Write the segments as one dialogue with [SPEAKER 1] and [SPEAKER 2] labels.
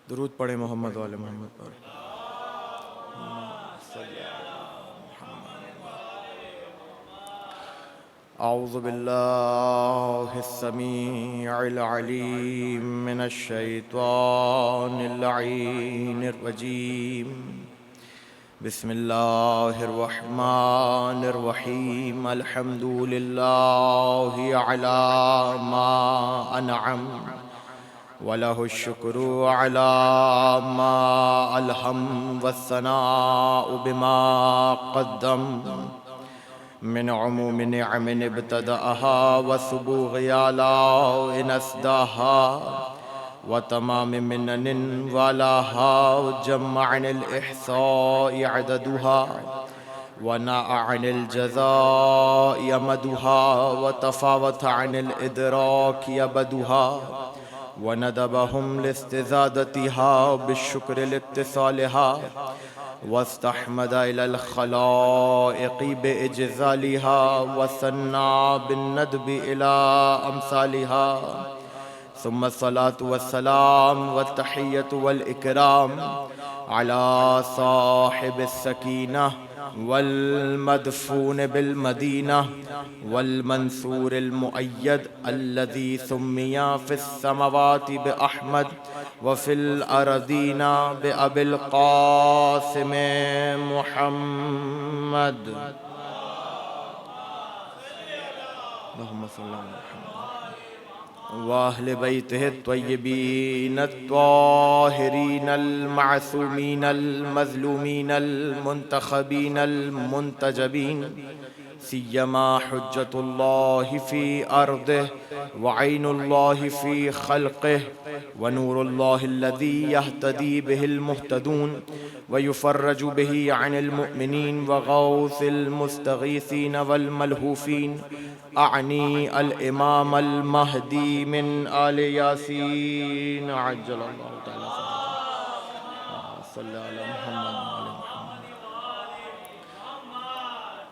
[SPEAKER 1] درود پڑھیں محمد وعلی محمد پر۔ اعوذ باللہ السمیع العلیم من الشیطان اللعین الرجیم، بسم اللہ الرحمن الرحیم، الحمد للہ علی ما انعم وَلَهُ الشُّكْرُ عَلَى مَا أَلْهَمَ وَالثَّنَاءُ بِمَا قَدَّمَ مِنْ عُمُومِ نِعَمٍ ابْتَدَأَهَا وَسُبُوغِ آلَاءٍ أَسْدَاهَا وَتَمَامِ مِنَنٍ وَالَاهَا جَمَّ عَنِ الْإِحْصَاءِ عَدَدُهَا وَنَاءَ عَنِ الْجَزَاءِ أَمَدُهَا وَتَفَاوَتَ عَنِ الْإِدْرَاكِ أَبَدُهَا وندبهم لاستزادتها بالشكر لاتصالها واستحمد إلى الخلائق بإجزالها وثنى بالندب إلى أمثالها، ثم الصلاة والسلام والتحية والإكرام على صاحب السكينة والمدفون بالمدينة والمنصور المؤيد الذي سمي في السماوات بأحمد وفي الأرضين بأبي القاسم محمد اللهم صل على محمد وأهل بيته الطيبين الطاهرين المعصومين المظلومين المنتخبين المنتجبين، سيما حجة الله في أرضه وعين الله في خلقه ونور الله الذي يهتدي به المهتدون ويفرج به عن المؤمنين وغوث المستغيثين والملهوفين، أعني الإمام المهدي من آل ياسين عجل الله تعالى صلى على محمد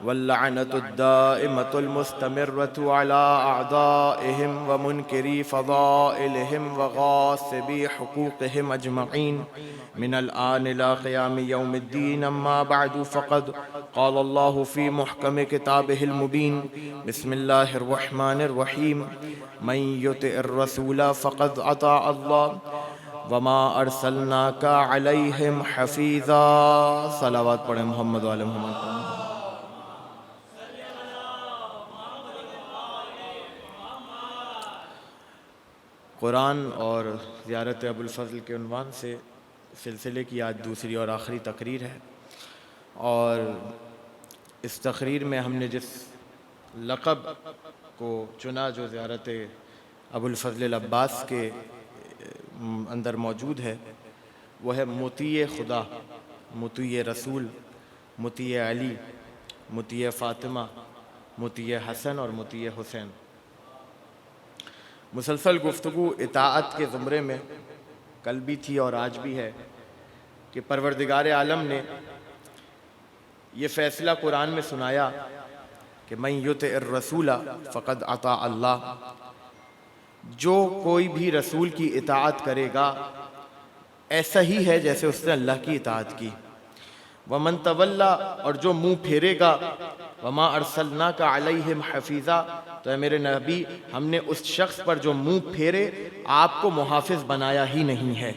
[SPEAKER 1] واللعنة الدائمة المستمرة على أعدائهم ومنكري فضائلهم وغاصبي حقوقهم أجمعين من الآن إلى قيام يوم الدين، أما بعد، فقد قال الله في محكم كتابه المبين، بسم الله الرحمن الرحيم، من يطع الرسول فقد أطاع الله وما أرسلناك عليهم حفيظا۔ صلوات پڑھیں محمد وعلی محمد۔ قرآن اور زیارت ابوالفضل کے عنوان سے سلسلے کی آج دوسری اور آخری تقریر ہے، اور اس تقریر میں ہم نے جس لقب کو چنا جو زیارت ابوالفضل العباس کے اندر موجود ہے، وہ ہے مطیع خدا، مطیع رسول، مطیع علی، مطیع فاطمہ، مطیع حسن اور مطیع حسین۔ مسلسل گفتگو اطاعت کے زمرے میں کل بھی تھی اور آج بھی ہے کہ پروردگار عالم نے یہ فیصلہ قرآن میں سنایا کہ من یطع الرسول فقد اطاع اللہ، جو کوئی بھی رسول کی اطاعت کرے گا ایسا ہی ہے جیسے اس نے اللہ کی اطاعت کی، ومن تولا، اور جو منہ پھیرے گا، وما ارسلناک علیہم حفیظا، تو اے میرے نبی ہم نے اس شخص پر جو منہ پھیرے آپ کو محافظ بنایا ہی نہیں ہے۔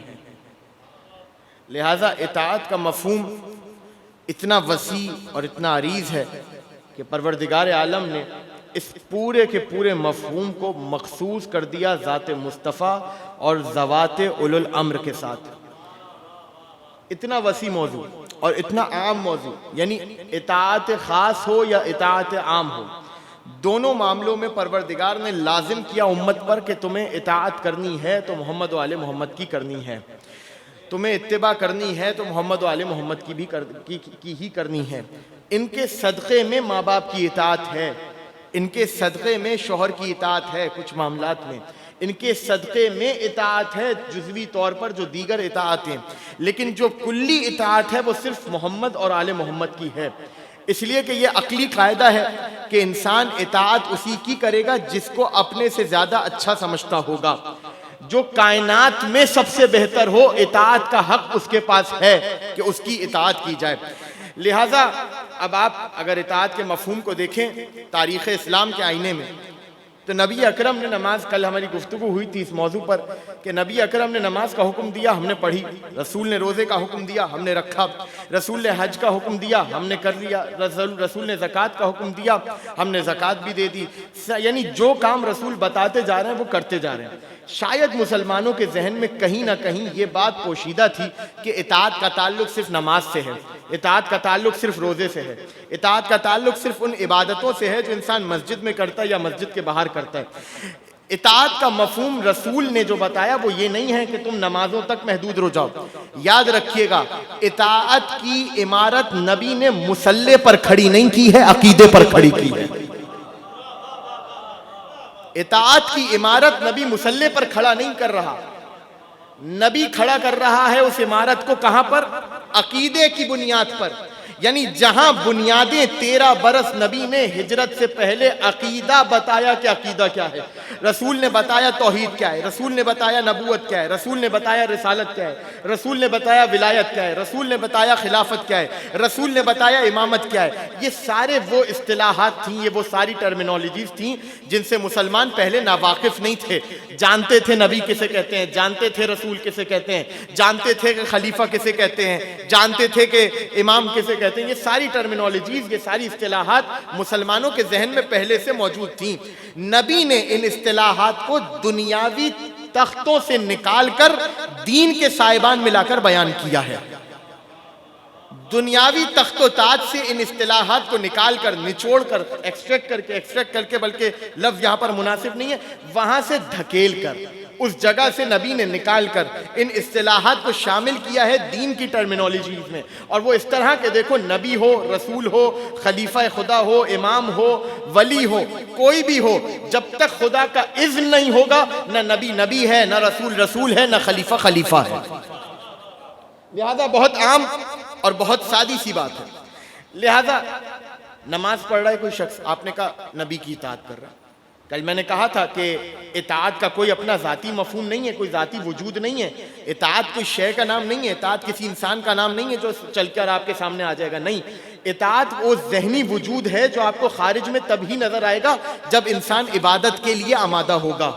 [SPEAKER 1] لہٰذا اطاعت کا مفہوم اتنا وسیع اور اتنا عریض ہے کہ پروردگار عالم نے اس پورے کے پورے مفہوم کو مخصوص کر دیا ذات مصطفیٰ اور ذوات اولو الامر کے ساتھ۔ اتنا وسیع موضوع اور اتنا عام موضوع، یعنی اطاعت خاص ہو یا اطاعت عام ہو، دونوں معاملوں میں پروردگار نے لازم کیا امت پر کہ تمہیں اطاعت کرنی ہے تو محمد و آل محمد کی کرنی ہے، تمہیں اتباع کرنی ہے تو محمد و آل محمد کی ہی کرنی ہے۔ ان کے صدقے میں ماں باپ کی اطاعت ہے، ان کے صدقے میں شوہر کی اطاعت ہے کچھ معاملات میں، ان کے صدقے میں اطاعت ہے جزوی طور پر جو دیگر اطاعتیں، لیکن جو کلی اطاعت ہے وہ صرف محمد اور آل محمد کی ہے۔ اس لیے کہ یہ عقلی قاعدہ ہے کہ انسان اطاعت اسی کی کرے گا جس کو اپنے سے زیادہ اچھا سمجھتا ہوگا۔ جو کائنات میں سب سے بہتر ہو، اطاعت کا حق اس کے پاس ہے کہ اس کی اطاعت کی جائے۔ لہٰذا اب آپ اگر اطاعت کے مفہوم کو دیکھیں تاریخ اسلام کے آئینے میں، تو نبی اکرم نے نماز، کل ہماری گفتگو ہوئی تھی اس موضوع پر کہ نبی اکرم نے نماز کا حکم دیا، ہم نے پڑھی، رسول نے روزے کا حکم دیا، ہم نے رکھا، رسول نے حج کا حکم دیا، ہم نے کر لیا، رسول نے زکوٰۃ کا حکم دیا، ہم نے زکوٰۃ بھی دے دی۔ یعنی جو کام رسول بتاتے جا رہے ہیں وہ کرتے جا رہے ہیں۔ شاید مسلمانوں کے ذہن میں کہیں نہ کہیں یہ بات پوشیدہ تھی کہ اطاعت کا تعلق صرف نماز سے ہے، اطاعت کا تعلق صرف روزے سے ہے، اطاعت کا تعلق صرف ان عبادتوں سے ہے جو انسان مسجد میں کرتا ہے یا مسجد کے باہر کرتا ہے۔ اطاعت کا مفہوم رسول نے جو بتایا وہ یہ نہیں ہے کہ تم نمازوں تک محدود رہ جاؤ۔ یاد رکھیے گا، اطاعت کی عمارت نبی نے مصلی پر کھڑی نہیں کی ہے، عقیدے پر کھڑی کی ہے۔ اطاعت کی عمارت نبی مصلی پر کھڑا نہیں کر رہا، نبی کھڑا کر رہا ہے اس عمارت کو کہاں پر؟ عقیدے کی بنیاد پر۔ یعنی جہاں بنیادیں 13 برس نبی نے ہجرت سے پہلے عقیدہ بتایا کہ عقیدہ کیا ہے، رسول نے بتایا توحید کیا ہے، رسول نے بتایا نبوت کیا ہے، رسول نے بتایا رسالت کیا ہے، رسول نے بتایا ولایت کیا ہے، رسول نے بتایا خلافت کیا ہے، رسول نے بتایا امامت کیا ہے۔ یہ سارے وہ اصطلاحات تھیں، یہ وہ ساری ٹرمینالوجیز تھیں جن سے مسلمان پہلے ناواقف نہیں تھے۔ جانتے تھے نبی کسے کہتے ہیں، جانتے تھے رسول کسے کہتے ہیں، جانتے تھے کہ خلیفہ کسے کہتے ہیں، جانتے تھے کہ امام کسے کہتے ہیں۔ یہ ساری ٹرمینالوجیز، یہ ساری اصطلاحات مسلمانوں کے ذہن میں پہلے سے موجود تھیں۔ نبی نے ان اصطلاحات کو دنیاوی تختوں سے نکال کر دین کے سائبان ملا کر بیان کیا ہے۔ دنیاوی تخت و تاج سے ان اصطلاحات کو نکال کر، نچوڑ کر، ایکسٹریکٹ کر کے، بلکہ لفظ یہاں پر مناسب نہیں ہے، وہاں سے دھکیل کر، اس جگہ سے نبی نے نکال کر ان اصطلاحات کو شامل کیا ہے دین کی ٹرمینالوجیز میں۔ اور وہ اس طرح کہ دیکھو، نبی ہو، رسول ہو، خلیفہ خدا ہو، امام ہو، ولی ہو، کوئی بھی ہو، جب تک خدا کا اذن نہیں ہوگا، نہ نبی نبی ہے، نہ رسول رسول ہے، نہ خلیفہ خلیفہ ہے۔ لہذا بہت عام اور بہت سادی سی بات ہے۔ لہذا نماز پڑھ رہا ہے کوئی شخص، آپ نے کہا نبی کی اطاعت کر رہا ہے۔ کل میں نے کہا تھا کہ اطاعت کا کوئی اپنا ذاتی مفہوم نہیں ہے، کوئی ذاتی وجود نہیں ہے، اطاعت کوئی شے کا نام نہیں ہے، اطاعت کسی انسان کا نام نہیں ہے جو چل کر آپ کے سامنے آ جائے گا، نہیں، اطاعت وہ ذہنی وجود ہے جو آپ کو خارج میں تب ہی نظر آئے گا جب انسان عبادت کے لیے آمادہ ہوگا،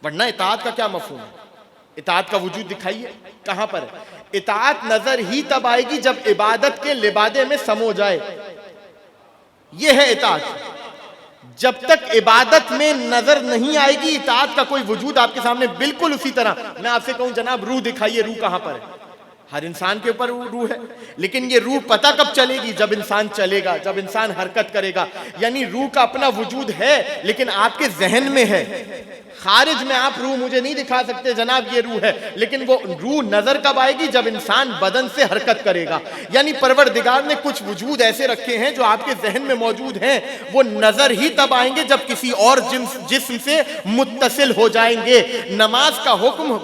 [SPEAKER 1] ورنہ اطاعت کا کیا مفہوم ہے؟ اطاعت کا وجود دکھائیے کہاں پر ہے؟ اطاعت نظر ہی تب آئے گی جب عبادت کے لبادے میں سمو جائے، یہ ہے اطاعت۔ جب تک عبادت میں نظر نہیں آئے گی اطاعت کا کوئی وجود آپ کے سامنے، بالکل اسی طرح میں آپ سے کہوں جناب روح دکھائیے، روح کہاں پر ہے؟ ہر انسان کے اوپر روح ہے، لیکن یہ روح پتہ کب چلے گی؟ جب انسان چلے گا، جب انسان حرکت کرے گا۔ یعنی روح کا اپنا وجود ہے لیکن آپ کے ذہن میں ہے، خارج میں آپ روح مجھے نہیں دکھا سکتے جناب یہ روح ہے، لیکن وہ روح نظر کب آئے گی؟ جب انسان بدن سے حرکت کرے گا۔ یعنی پروردگار نے کچھ وجود ایسے رکھے ہیں جو آپ کے ذہن میں موجود ہیں، وہ نظر ہی تب آئیں گے جب کسی اور جسم سے متصل ہو جائیں گے۔ نماز کا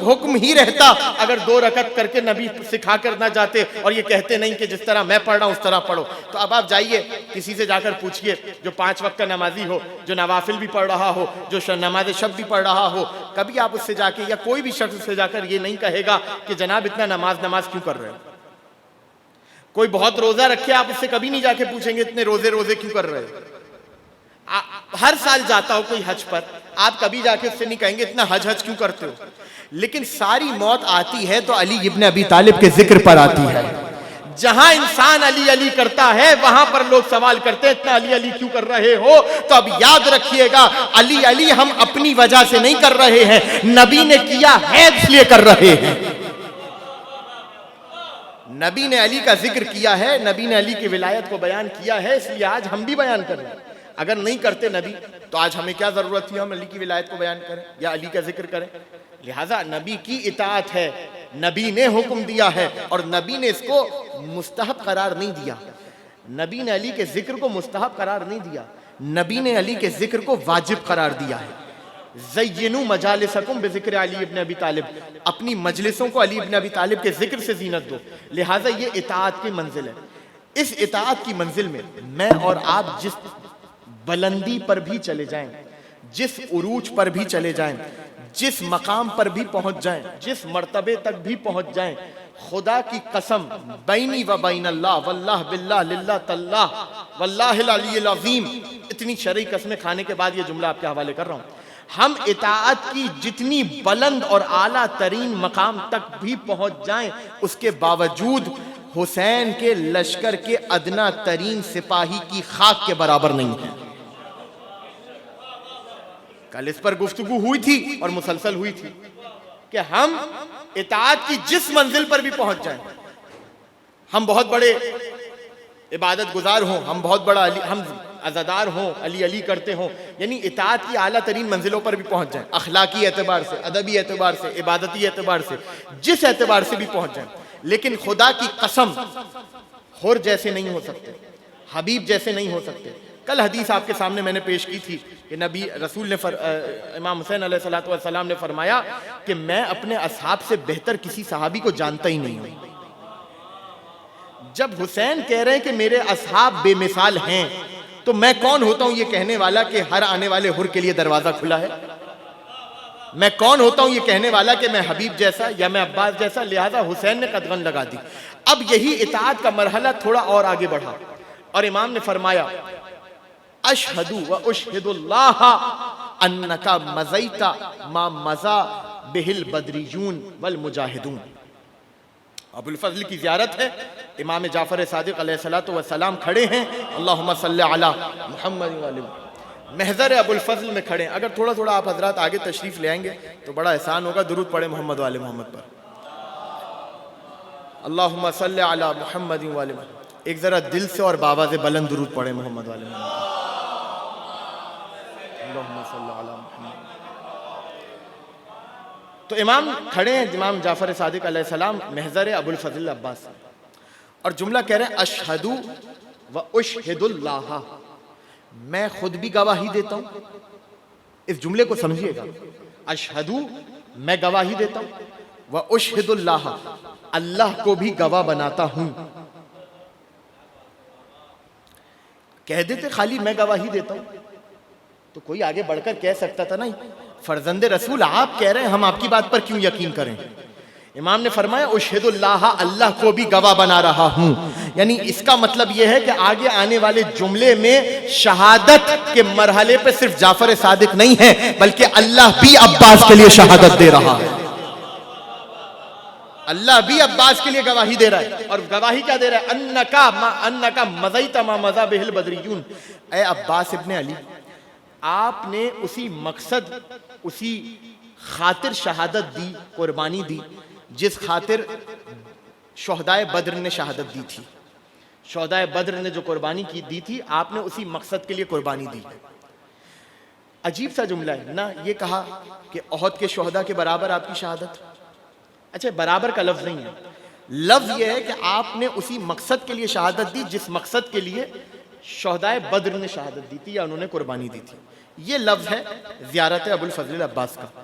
[SPEAKER 1] حکم ہی رہتا اگر 2 رکعت کر کے نبی سکھا کر نہ جاتے اور یہ کہتے نہیں کہ جس طرح میں پڑھ رہا ہوں اس طرح پڑھو۔ تو اب آپ جائیے کسی سے جا کر پوچھئے جو 5 وقت کا نمازی ہو، جو نوافل بھی پڑھ رہا ہو، جو نماز شب بھی پڑھ رہا ہو، کبھی آپ اس سے جا کے یا کوئی بھی شخص اس سے جا کر یہ نہیں کہے گا کہ جناب اتنا نماز کیوں کر رہے ہو؟ کوئی بہت روزہ رکھے، آپ اس سے کبھی نہیں جا کے پوچھیں گے اتنے روزے کیوں کر رہے ہو؟ ہر سال جاتا ہو کوئی حج پر، آپ کبھی جا کے اس سے نہیں کہیں گے اتنا حج کیوں کرتے ہو؟ لیکن ساری موت آتی ہے تو علی ابن ابی طالب کے ذکر پر آتی ہے۔ جہاں انسان علی علی کرتا ہے وہاں پر لوگ سوال کرتے ہیں اتنا علی علی کیوں کر رہے ہو؟ تو اب یاد رکھیے گا، علی علی ہم اپنی وجہ سے نہیں کر رہے ہیں، نبی نے کیا ہے اس لیے کر رہے ہیں۔ نبی نے علی کا ذکر کیا ہے، نبی نے علی کی ولایت کو بیان کیا ہے، اس لیے آج ہم بھی بیان کریں۔ اگر نہیں کرتے نبی تو آج ہمیں کیا ضرورت تھی ہم علی کی ولایت کو بیان کریں یا علی کا ذکر کریں؟ لہٰذا نبی کی اطاعت ہے، نبی نے حکم دیا ہے اور نبی نے اس کو مستحب قرار نہیں دیا۔ نبی نے علی کے ذکر کو مستحب قرار نہیں دیا، نبی نے علی کے ذکر کو واجب قرار دیا ہے۔ زینوا مجالسکم بذکر علی ابن ابی طالب، اپنی مجلسوں کو علی ابن ابی طالب کے ذکر سے زینت دو۔ لہٰذا یہ اطاعت کی منزل ہے۔ اس اطاعت کی منزل میں میں اور آپ جس بلندی پر بھی چلے جائیں، جس عروج پر بھی چلے جائیں، جس مقام پر بھی پہنچ جائیں، جس مرتبے تک بھی پہنچ جائیں، خدا کی قسم بینی و بین اللہ واللہ باللہ للہ تاللہ واللہ العلی العظیم، اتنی شرعی قسمیں کھانے کے بعد یہ جملہ آپ کے حوالے کر رہا ہوں، ہم اطاعت کی جتنی بلند اور اعلیٰ ترین مقام تک بھی پہنچ جائیں، اس کے باوجود حسین کے لشکر کے ادنا ترین سپاہی کی خاک کے برابر نہیں ہے۔ کل اس پر گفتگو ہوئی تھی اور مسلسل ہوئی تھی کہ ہم اطاعت کی جس منزل پر بھی پہنچ جائیں، ہم بہت بڑے عبادت گزار ہوں، ہم بہت بڑا ہم عزادار ہوں، علی علی کرتے ہوں، یعنی اطاعت کی اعلیٰ ترین منزلوں پر بھی پہنچ جائیں، اخلاقی اعتبار سے، ادبی اعتبار سے، عبادتی اعتبار سے، جس اعتبار سے بھی پہنچ جائیں، لیکن خدا کی قسم حر جیسے نہیں ہو سکتے، حبیب جیسے نہیں ہو سکتے۔ کل حدیث آپ کے سامنے میں نے پیش کی تھی کہ نبی رسول نے امام حسین علیہ السلام نے فرمایا کہ میں اپنے اصحاب سے بہتر کسی صحابی کو جانتا ہی نہیں ہوں۔ جب حسین کہہ رہے ہیں کہ میرے اصحاب بے مثال ہیں، تو میں کون ہوتا ہوں یہ کہنے والا کہ ہر آنے والے حر کے لیے دروازہ کھلا ہے؟ میں کون ہوتا ہوں یہ کہنے والا کہ میں حبیب جیسا یا میں عباس جیسا؟ لہذا حسین نے قدغن لگا دی۔ اب یہی اطاعت کا مرحلہ تھوڑا اور آگے بڑھا اور امام نے فرمایا اشہد و اشہد اللہ انک مزیت ما مزا بہ البدریون والمجاہدون۔ ابو الفضل کی زیارت ہے، امام جعفر صادق علیہ السلام کھڑے ہیں، اللہم صلی علی محمد وعلی محضر ابو الفضل میں کھڑے ہیں۔ اگر تھوڑا تھوڑا آپ حضرات آگے تشریف لے آئیں گے تو بڑا احسان ہوگا، درود پڑھیں محمد وعلی محمد پر، اللہم صلی علی محمد وعلی محمد۔ ایک ذرا دل سے اور بآواز بلند درود پڑھیں محمد وعلی محمد، اللہم صلی علی محمد۔ تو امام کھڑے ہیں، امام جعفر صادق علیہ السلام محضر ابو الفضل عباس، اور جملہ کہہ رہے ہیں اشہد و اشہد اللہ، میں خود بھی گواہی دیتا ہوں۔ اس جملے کو سمجھیے گا، اشہد میں گواہی دیتا ہوں، و اشہد اللہ اللہ کو بھی گواہ بناتا ہوں۔ کہہ دیتے خالی میں گواہی دیتا ہوں تو کوئی آگے بڑھ کر کہہ سکتا تھا نہیں، فرزند رسول آپ کہہ رہے ہیں، ہم آپ کی بات پر کیوں یقین کریں؟ امام نے فرمایا اشہد اللہ اللہ کو بھی گواہ بنا رہا ہوں، یعنی اس کا مطلب یہ ہے کہ آگے آنے والے جملے میں شہادت کے مرحلے پہ صرف جعفر صادق نہیں ہے بلکہ اللہ بھی عباس کے لیے شہادت دے رہا ہے، اللہ بھی عباس کے لیے گواہی دے رہا ہے۔ اور گواہی کیا دے رہا ہے؟ انکا مزیت ما مزا بہ البدریون، اے عباس ابن علی، آپ نے اسی مقصد، اسی خاطر شہادت دی، قربانی دی جس خاطر شہدائے بدر نے شہادت دی تھی۔ شہدائے بدر نے جو قربانی کی دی تھی، آپ نے اسی مقصد کے لیے قربانی دی۔ عجیب سا جملہ ہے نا، یہ کہا کہ احد کے شہداء کے برابر آپ کی شہادت۔ اچھا، برابر کا لفظ نہیں ہے، لفظ یہ ہے کہ آپ نے اسی مقصد کے لیے شہادت دی جس مقصد کے لیے شہدائے بدر نے شہادت دی تھی یا انہوں نے قربانی دی تھی۔ یہ لفظ ہے زیارت ابو الفضل عباس کا۔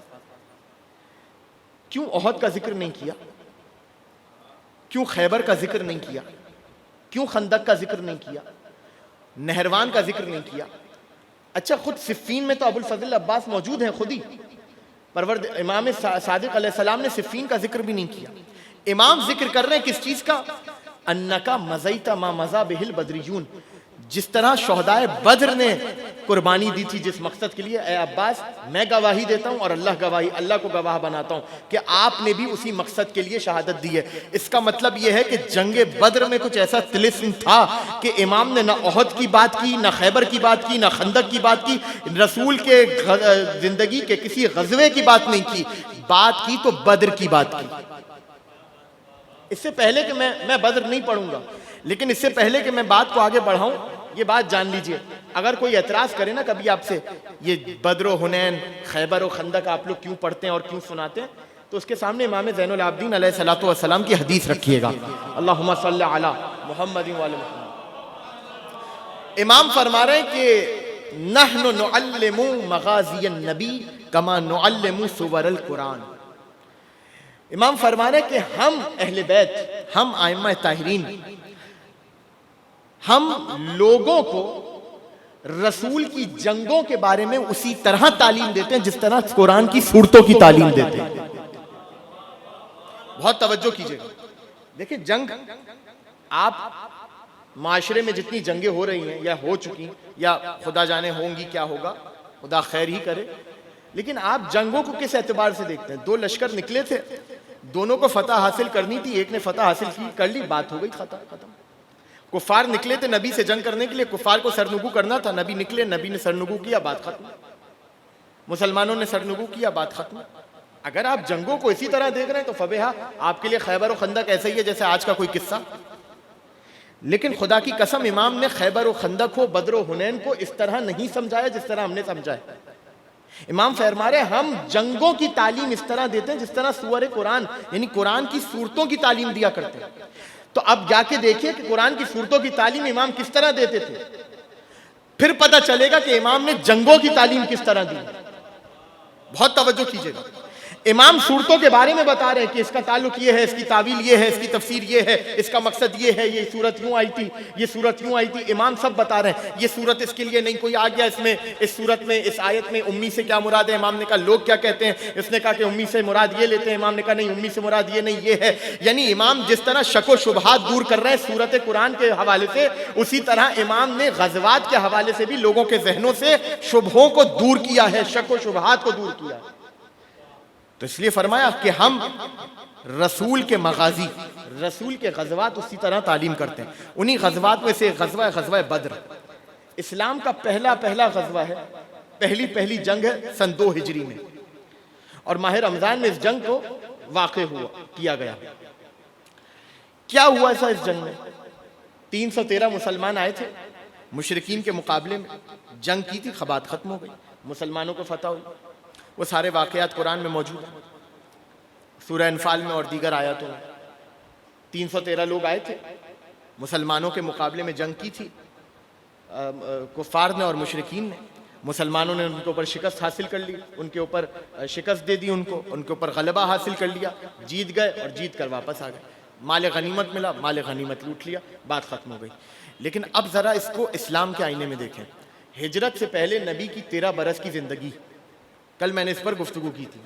[SPEAKER 1] کیوں احد کا ذکر نہیں کیا؟ کیوں خیبر کا ذکر نہیں کیا؟ کیوں خندق کا ذکر نہیں کیا؟ نہروان کا ذکر نہیں کیا؟ اچھا، خود صفین میں تو ابو الفضل عباس موجود ہیں، خود ہی امام صادق علیہ السلام نے صفین کا ذکر بھی نہیں کیا۔ امام ذکر کر رہے ہیں کس چیز کا؟ انکا مزیت ما مزا بہ البدریون، جس طرح شہدائے بدر نے قربانی دی تھی جس مقصد کے لیے، اے عباس میں گواہی دیتا ہوں اور اللہ کو گواہ بناتا ہوں کہ آپ نے بھی اسی مقصد کے لیے شہادت دی ہے۔ اس کا مطلب یہ ہے کہ جنگ بدر میں کچھ ایسا طلسم تھا کہ امام نے نہ احد کی بات کی، نہ خیبر کی بات کی، نہ خندق کی بات کی، رسول کے زندگی کے کسی غزوے کی بات نہیں کی، بات کی تو بدر کی بات کی۔ اس سے پہلے کہ میں بدر نہیں پڑھوں گا، لیکن اس سے پہلے کہ میں بات کو آگے بڑھاؤں، یہ بات جان لیجئے، اگر کوئی اعتراض کرے نا کبھی آپ سے یہ بدر و حنین، خیبر و خندق آپ لوگ کیوں پڑھتے ہیں اور کیوں سناتے ہیں، تو اس کے سامنے امام زین العابدین علیہ السلام کی حدیث رکھیے گا، اللہم صلی علی محمد وعلی محمد۔ امام فرما رہے ہیں کہ نحن نعلم مغازی النبی کما نعلم سور القرآن۔ امام فرما رہے ہیں کہ ہم اہل بیت، ہم ائمہ طاہرین، ہم لوگوں کو رسول کی جنگوں کے بارے میں اسی طرح تعلیم دیتے ہیں جس طرح قرآن کی صورتوں کی تعلیم دیتے ہیں. بہت توجہ کیجئے گا. دیکھیں جنگ، آپ معاشرے میں جتنی جنگیں ہو رہی ہیں یا ہو چکی یا خدا جانے ہوں گی، کیا ہوگا، خدا خیر ہی کرے، لیکن آپ جنگوں کو کس اعتبار سے دیکھتے ہیں؟ دو لشکر نکلے تھے، دونوں کو فتح حاصل کرنی تھی، ایک نے فتح حاصل کی، کر لی، بات ہو گئی، ختم. کفار نکلے تھے نبی سے جنگ کرنے کے لیے، کفار کو سرنگو کرنا تھا، نبی نکلے، نبی نے سرنگو کیا، بات ختم. مسلمانوں نے سرنگو کیا، بات ختم. اگر آپ جنگوں کو اسی طرح دیکھ رہے ہیں تو فبیہا، آپ کے لیے خیبر و خندق ایسا ہی ہے جیسے آج کا کوئی قصہ. لیکن خدا کی قسم امام نے خیبر و خندق کو، بدر و حنین کو اس طرح نہیں سمجھایا جس طرح ہم نے سمجھا ہے. امام فرما رہے ہم جنگوں کی تعلیم اس طرح دیتے ہیں جس طرح سورہ قرآن یعنی قرآن کی صورتوں کی تعلیم دیا کرتے ہیں. تو اب جا کے دیکھیے کہ قرآن کی صورتوں کی تعلیم امام کس طرح دیتے تھے، پھر پتہ چلے گا کہ امام نے جنگوں کی تعلیم کس طرح دی. بہت توجہ کیجئے گا. امام صورتوں کے بارے میں بتا رہے ہیں کہ اس کا تعلق یہ ہے، اس کی تعویل یہ ہے، اس کی تفسیر یہ ہے، اس کا مقصد یہ ہے، یہ صورت یوں آئی تھی، یہ صورت یوں آئی تھی. امام سب بتا رہے ہیں. یہ صورت اس کے لیے نہیں، کوئی آ گیا اس میں، اس صورت میں، اس آیت میں امی سے کیا مراد ہے؟ امام نے کہا لوگ کیا کہتے ہیں؟ اس نے کہا کہ امی سے مراد یہ لیتے ہیں. امام نے کہا نہیں، امی سے مراد یہ نہیں، یہ ہے. یعنی امام جس طرح شک و شبہات دور کر رہے ہیں صورت قرآن کے حوالے سے، اسی طرح امام نے غزوات کے حوالے سے بھی لوگوں کے ذہنوں سے شبہوں کو دور کیا ہے، شک و شبہات کو دور کیا ہے. تو اس لیے فرمایا کہ ہم رسول کے مغازی، رسول کے غزوات اسی طرح تعلیم کرتے ہیں. انہی غزوات میں سے غزوہ بدر اسلام کا پہلا غزوہ ہے، پہلی جنگ ہے سن 2 ہجری میں، اور ماہ رمضان میں اس جنگ کو واقع کیا گیا. کیا ہوا ایسا اس جنگ میں؟ 313 مسلمان آئے تھے، مشرکین کے مقابلے میں جنگ کی تھی، خبات ختم ہو گئی، مسلمانوں کو فتح ہوئی. وہ سارے واقعات قرآن میں موجود ہیں، سورہ انفال میں اور دیگر آیاتوں میں. 313 لوگ آئے تھے، مسلمانوں کے مقابلے میں جنگ کی تھی کفار نے اور مشرکین نے. مسلمانوں نے ان کے اوپر شکست حاصل کر لی، ان کے اوپر شکست دے دی، ان کے اوپر غلبہ حاصل کر لیا، جیت گئے اور جیت کر واپس آ گئے. مال غنیمت ملا، مال غنیمت لوٹ لیا، بات ختم ہو گئی. لیکن اب ذرا اس کو اسلام کے آئینے میں دیکھیں. ہجرت سے پہلے نبی کی 13 برس کی زندگی، کل میں نے اس پر گفتگو کی تھی.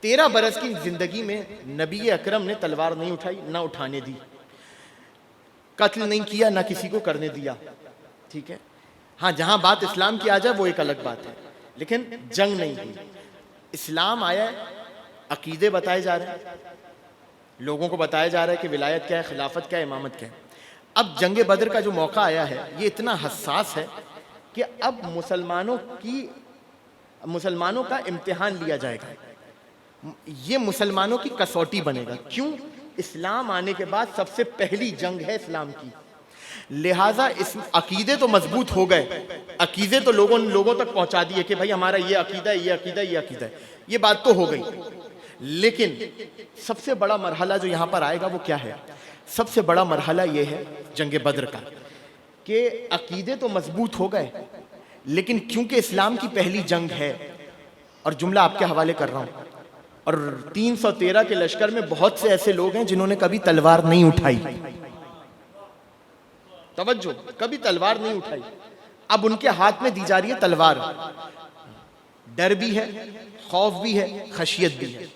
[SPEAKER 1] 13 برس کی زندگی میں نبی اکرم نے تلوار نہیں اٹھائی، نہ اٹھانے دی، قتل نہیں کیا، نہ کسی کو کرنے دیا. ٹھیک ہے، ہاں جہاں بات اسلام کی آ جائے وہ ایک الگ بات ہے، لیکن جنگ نہیں ہوئی. اسلام آیا ہے، عقیدے بتائے جا رہے ہیں، لوگوں کو بتایا جا رہا ہے کہ ولایت کیا ہے، خلافت کیا ہے، امامت کیا ہے. اب جنگ بدر کا جو موقع آیا ہے یہ اتنا حساس ہے کہ اب مسلمانوں کا امتحان لیا جائے گا. یہ مسلمانوں کی کسوٹی بنے گا. کیوں؟ اسلام آنے کے بعد سب سے پہلی جنگ ہے اسلام کی، لہٰذا اس عقیدے تو مضبوط ہو گئے، عقیدے تو لوگوں تک پہنچا دیے کہ بھائی ہمارا یہ عقیدہ ہے، یہ عقیدہ ہے، یہ عقیدہ ہے. یہ بات تو ہو گئی. لیکن سب سے بڑا مرحلہ جو یہاں پر آئے گا وہ کیا ہے؟ سب سے بڑا مرحلہ یہ ہے جنگ بدر کا کہ عقیدے تو مضبوط ہو گئے، لیکن کیونکہ اسلام کی پہلی جنگ ہے، اور جملہ آپ کے حوالے کر رہا ہوں، اور 313 کے لشکر میں بہت سے ایسے لوگ ہیں جنہوں نے کبھی تلوار نہیں اٹھائی. توجہ، کبھی تلوار نہیں اٹھائی. اب ان کے ہاتھ میں دی جا رہی ہے تلوار. ڈر بھی ہے، خوف بھی ہے، خشیت بھی ہے.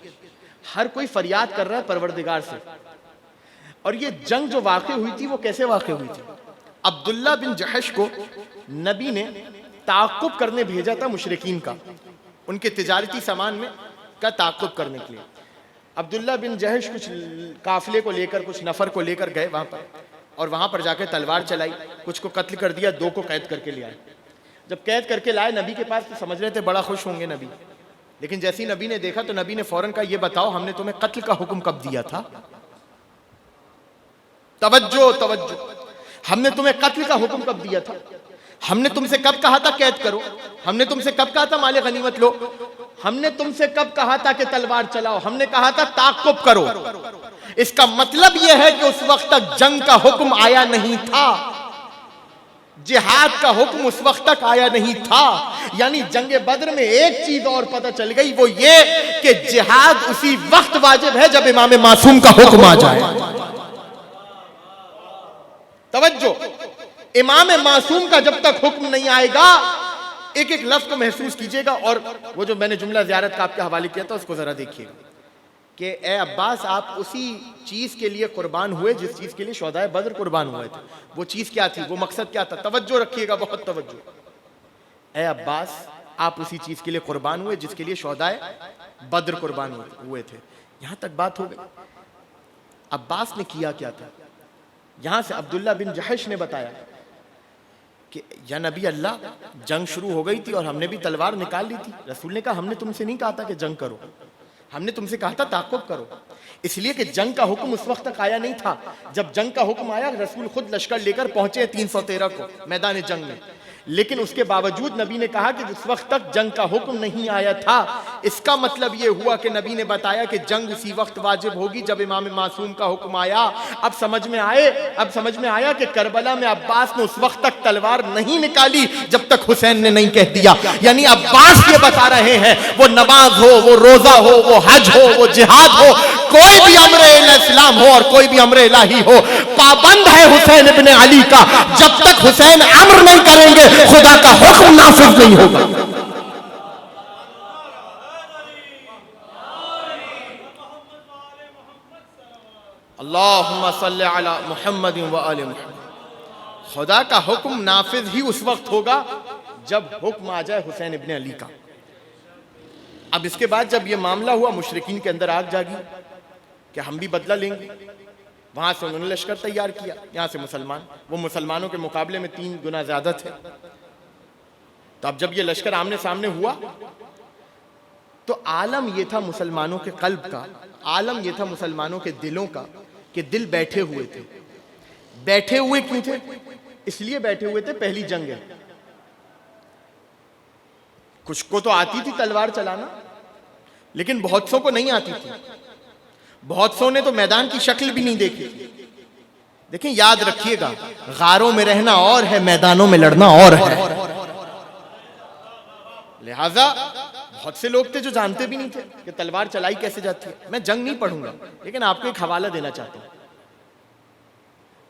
[SPEAKER 1] ہر کوئی فریاد کر رہا ہے پروردگار سے. اور یہ جنگ جو واقع ہوئی تھی وہ کیسے واقع ہوئی تھی؟ عبداللہ بن جحش کو نبی نے تعاقب کرنے بھیجا تھا مشرکین کا، ان کے تجارتی سامان میں کا تعاقب کرنے کے لیے. عبداللہ بن جحش کچھ قافلے کو لے کر، کچھ نفر کو لے کر گئے وہاں پر، اور وہاں پر جا کے تلوار چلائی، کچھ کو قتل کر دیا، 2 کو قید کر کے لے آئے. جب قید کر کے لائے نبی کے پاس تو سمجھ رہے تھے بڑا خوش ہوں گے نبی، لیکن جیسی نبی نے دیکھا تو نبی نے فوراً کہا یہ بتاؤ ہم نے تمہیں قتل کا حکم کب دیا تھا؟ توجہ، ہم نے تمہیں قتل کا حکم کب دیا تھا؟ ہم نے تم سے کب کہا تھا قید کرو؟ ہم نے تم سے کب کہا تھا مال غنیمت لو؟ ہم نے تم سے کب کہا تھا کہ تلوار چلاؤ؟ ہم نے کہا تھا تعاقب کرو. اس کا مطلب یہ ہے کہ اس وقت تک جنگ کا حکم آیا نہیں تھا، جہاد کا حکم اس وقت تک آیا نہیں تھا. یعنی جنگ بدر میں ایک چیز اور پتہ چل گئی، وہ یہ کہ جہاد اسی وقت واجب ہے جب امام معصوم کا حکم آ جائے. توجہ، امام معصوم کا جب تک حکم نہیں آئے گا، ایک ایک لفظ کو محسوس کیجئے گا. اور وہ جو میں نے جملہ زیارت کا آپ کے حوالے کیا تھا اس کو ذرا دیکھیے کہ اے عباس آپ اسی چیز کے لیے قربان ہوئے جس چیز کے لیے شہدائے بدر قربان ہوئے تھے. وہ چیز کیا تھی؟ وہ مقصد کیا تھا؟ توجہ رکھیے گا، بہت توجہ. اے عباس آپ اسی چیز کے لیے قربان ہوئے جس کے لیے شہدائے بدر قربان ہوئے تھے. یہاں تک بات ہو گئی. عباس نے کیا کیا تھا؟ یہاں سے عبداللہ بن جحش نے بتایا کہ یا نبی اللہ جنگ شروع ہو گئی تھی اور ہم نے بھی تلوار نکال لی تھی. رسول نے کہا ہم نے تم سے نہیں کہا تھا کہ جنگ کرو، ہم نے تم سے کہا تھا تعاقب کرو. اس لیے کہ جنگ کا حکم اس وقت تک آیا نہیں تھا. جب جنگ کا حکم آیا رسول خود لشکر لے کر پہنچے 313 کو میدان جنگ میں، لیکن اس کے باوجود نبی نے کہا کہ جس وقت تک جنگ کا حکم نہیں آیا تھا، اس کا مطلب یہ ہوا کہ نبی نے بتایا کہ جنگ اسی وقت واجب ہوگی جب امام معصوم کا حکم آیا. اب سمجھ میں آیا کہ کربلا میں عباس نے اس وقت تک تلوار نہیں نکالی جب تک حسین نے نہیں کہہ دیا. یعنی عباس یہ بتا رہے ہیں وہ نماز ہو، وہ روزہ ہو، وہ حج ہو، وہ جہاد ہو، کوئی بھی امر اسلام ہو اور کوئی بھی امر الہی ہو، پابند ہے حسین ابن علی کا. جب تک حسین امر نہیں کریں گے خدا کا حکم نافذ نہیں ہوگا. اللہم صلی علی محمد و آل محمد. خدا کا حکم نافذ ہی اس وقت ہوگا جب حکم آ جائے حسین ابن علی کا. اب اس کے بعد جب یہ معاملہ ہوا مشرکین کے اندر آگ جاگی کہ ہم بھی بدلہ لیں گے. وہاں سے انہوں نے لشکر تیار کیا، یہاں سے مسلمان، وہ مسلمانوں کے مقابلے میں 3 گنا زیادہ تھے. تو اب جب یہ لشکر آمنے سامنے ہوا تو عالم یہ تھا مسلمانوں کے قلب کا، عالم یہ تھا مسلمانوں کے دلوں کا کہ دل بیٹھے ہوئے تھے. بیٹھے ہوئے کیوں تھے؟ اس لیے بیٹھے ہوئے تھے پہلی جنگ ہے. کچھ کو تو آتی تھی تلوار چلانا لیکن بہت سو کو نہیں آتی تھی. بہت سو نے تو میدان کی شکل بھی نہیں دیکھی. دیکھیں یاد رکھیے گا، غاروں میں رہنا اور ہے، میدانوں میں لڑنا اور ہے. لہٰذا بہت سے لوگ تھے جو جانتے بھی نہیں تھے کہ تلوار چلائی کیسے جاتی ہے. میں جنگ نہیں پڑھوں گا لیکن آپ کو ایک حوالہ دینا چاہتا ہوں.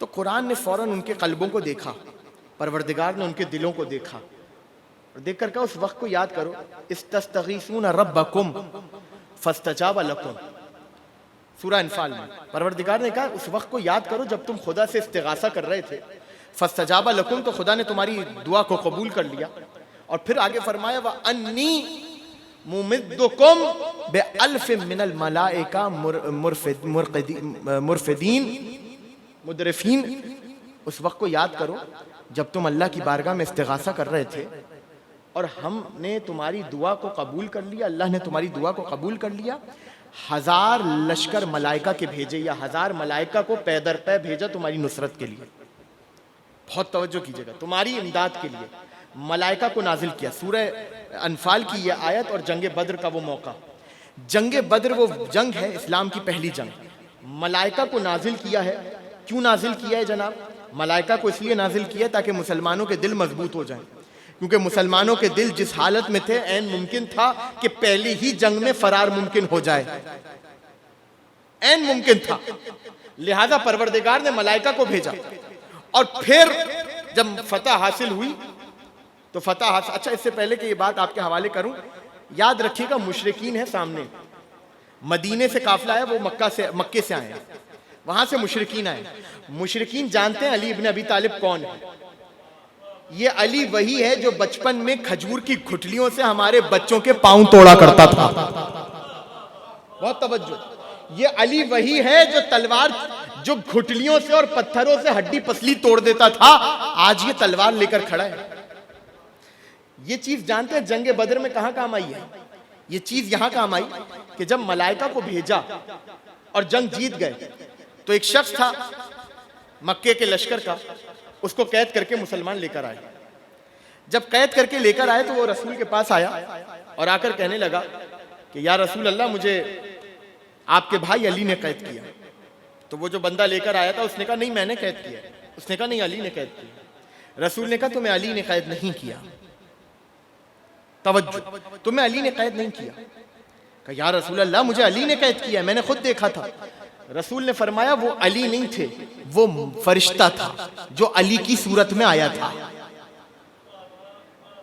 [SPEAKER 1] تو قرآن نے فوراً ان کے قلبوں کو دیکھا، پروردگار نے ان کے دلوں کو دیکھا اور دیکھ کر کہا اس وقت کو یاد کرو، استستغیثون ربکم فاستجاب لکم. سورہ انفال میں پروردگار نے کہا اس وقت کو یاد کرو جب تم خدا سے استغاثہ کر رہے تھے. فاستجاب لکم، تو خدا نے تمہاری دعا کو قبول کر لیا. اور پھر آگے فرمایا وَأَنِّي مُمِدُّكُمْ بِأَلْفٍ مِّنَ الْمَلَائِكَةِ مُرْفِدِينَ. اس وقت کو یاد کرو جب تم اللہ کی بارگاہ میں استغاثہ کر رہے تھے اور ہم نے تمہاری دعا کو قبول کر لیا، اللہ نے تمہاری دعا کو قبول کر لیا. 1000 لشکر ملائکہ کے بھیجے یا 1000 ملائکہ کو پے در پے بھیجا تمہاری نصرت کے لیے. بہت توجہ کیجیے گا، تمہاری امداد کے لیے ملائکہ کو نازل کیا. سورہ انفال کی یہ آیت اور جنگ بدر کا وہ موقع. جنگ بدر وہ جنگ ہے اسلام کی پہلی جنگ. ملائکہ کو نازل کیا ہے. کیوں نازل کیا ہے جناب؟ ملائکہ کو اس لیے نازل کیا تاکہ مسلمانوں کے دل مضبوط ہو جائیں، کیونکہ مسلمانوں کے دل جس حالت میں تھے عین ممکن تھا کہ پہلی ہی جنگ میں فرار ممکن ہو جائے، عین ممکن تھا. لہذا پروردگار نے ملائکہ کو بھیجا. اور پھر جب فتح حاصل ہوئی تو اچھا اس سے پہلے کہ یہ بات آپ کے حوالے کروں، یاد رکھیے گا مشرکین ہے سامنے. مدینے سے قافلہ ہے، وہ مکے سے آئے ہیں، وہاں سے مشرکین آئے. مشرکین جانتے ہیں علی ابن ابی طالب کون ہے. یہ علی وہی ہے جو بچپن میں کھجور کی گھٹلیوں سے ہمارے بچوں کے پاؤں توڑا کرتا تھا. بہت توجہ. یہ علی وہی ہے جو تلوار جو گھٹلیوں سے اور پتھروں سے ہڈی پسلی توڑ دیتا تھا، آج یہ تلوار لے کر کھڑا ہے. یہ چیز جانتے ہیں جنگ بدر میں کہاں کام آئی ہے؟ یہ چیز یہاں کام آئی کہ جب ملائکہ کو بھیجا اور جنگ جیت گئے تو ایک شخص تھا مکے کے لشکر کا، اس کو قید کر کے مسلمان لے کر آئے. جب قید کر کے لے کر آئے تو وہ رسول کے پاس آیا اور آ کر کہنے لگا کہ یا رسول اللہ مجھے آپ کے بھائی علی نے قید کیا. تو وہ جو بندہ لے کر آیا تھا اس نے کہا نہیں میں نے قید کیا. اس نے کہا نہیں علی نے قید کیا. رسول نے کہا تمہیں علی نے قید نہیں کیا. توجہ، تمہیں علی نے قید نہیں کیا. کہا یا رسول اللہ مجھے علی نے قید کیا، میں نے خود دیکھا تھا. رسول نے فرمایا وہ علی نہیں تھے، وہ فرشتہ تھا جو علی کی صورت میں آیا تھا.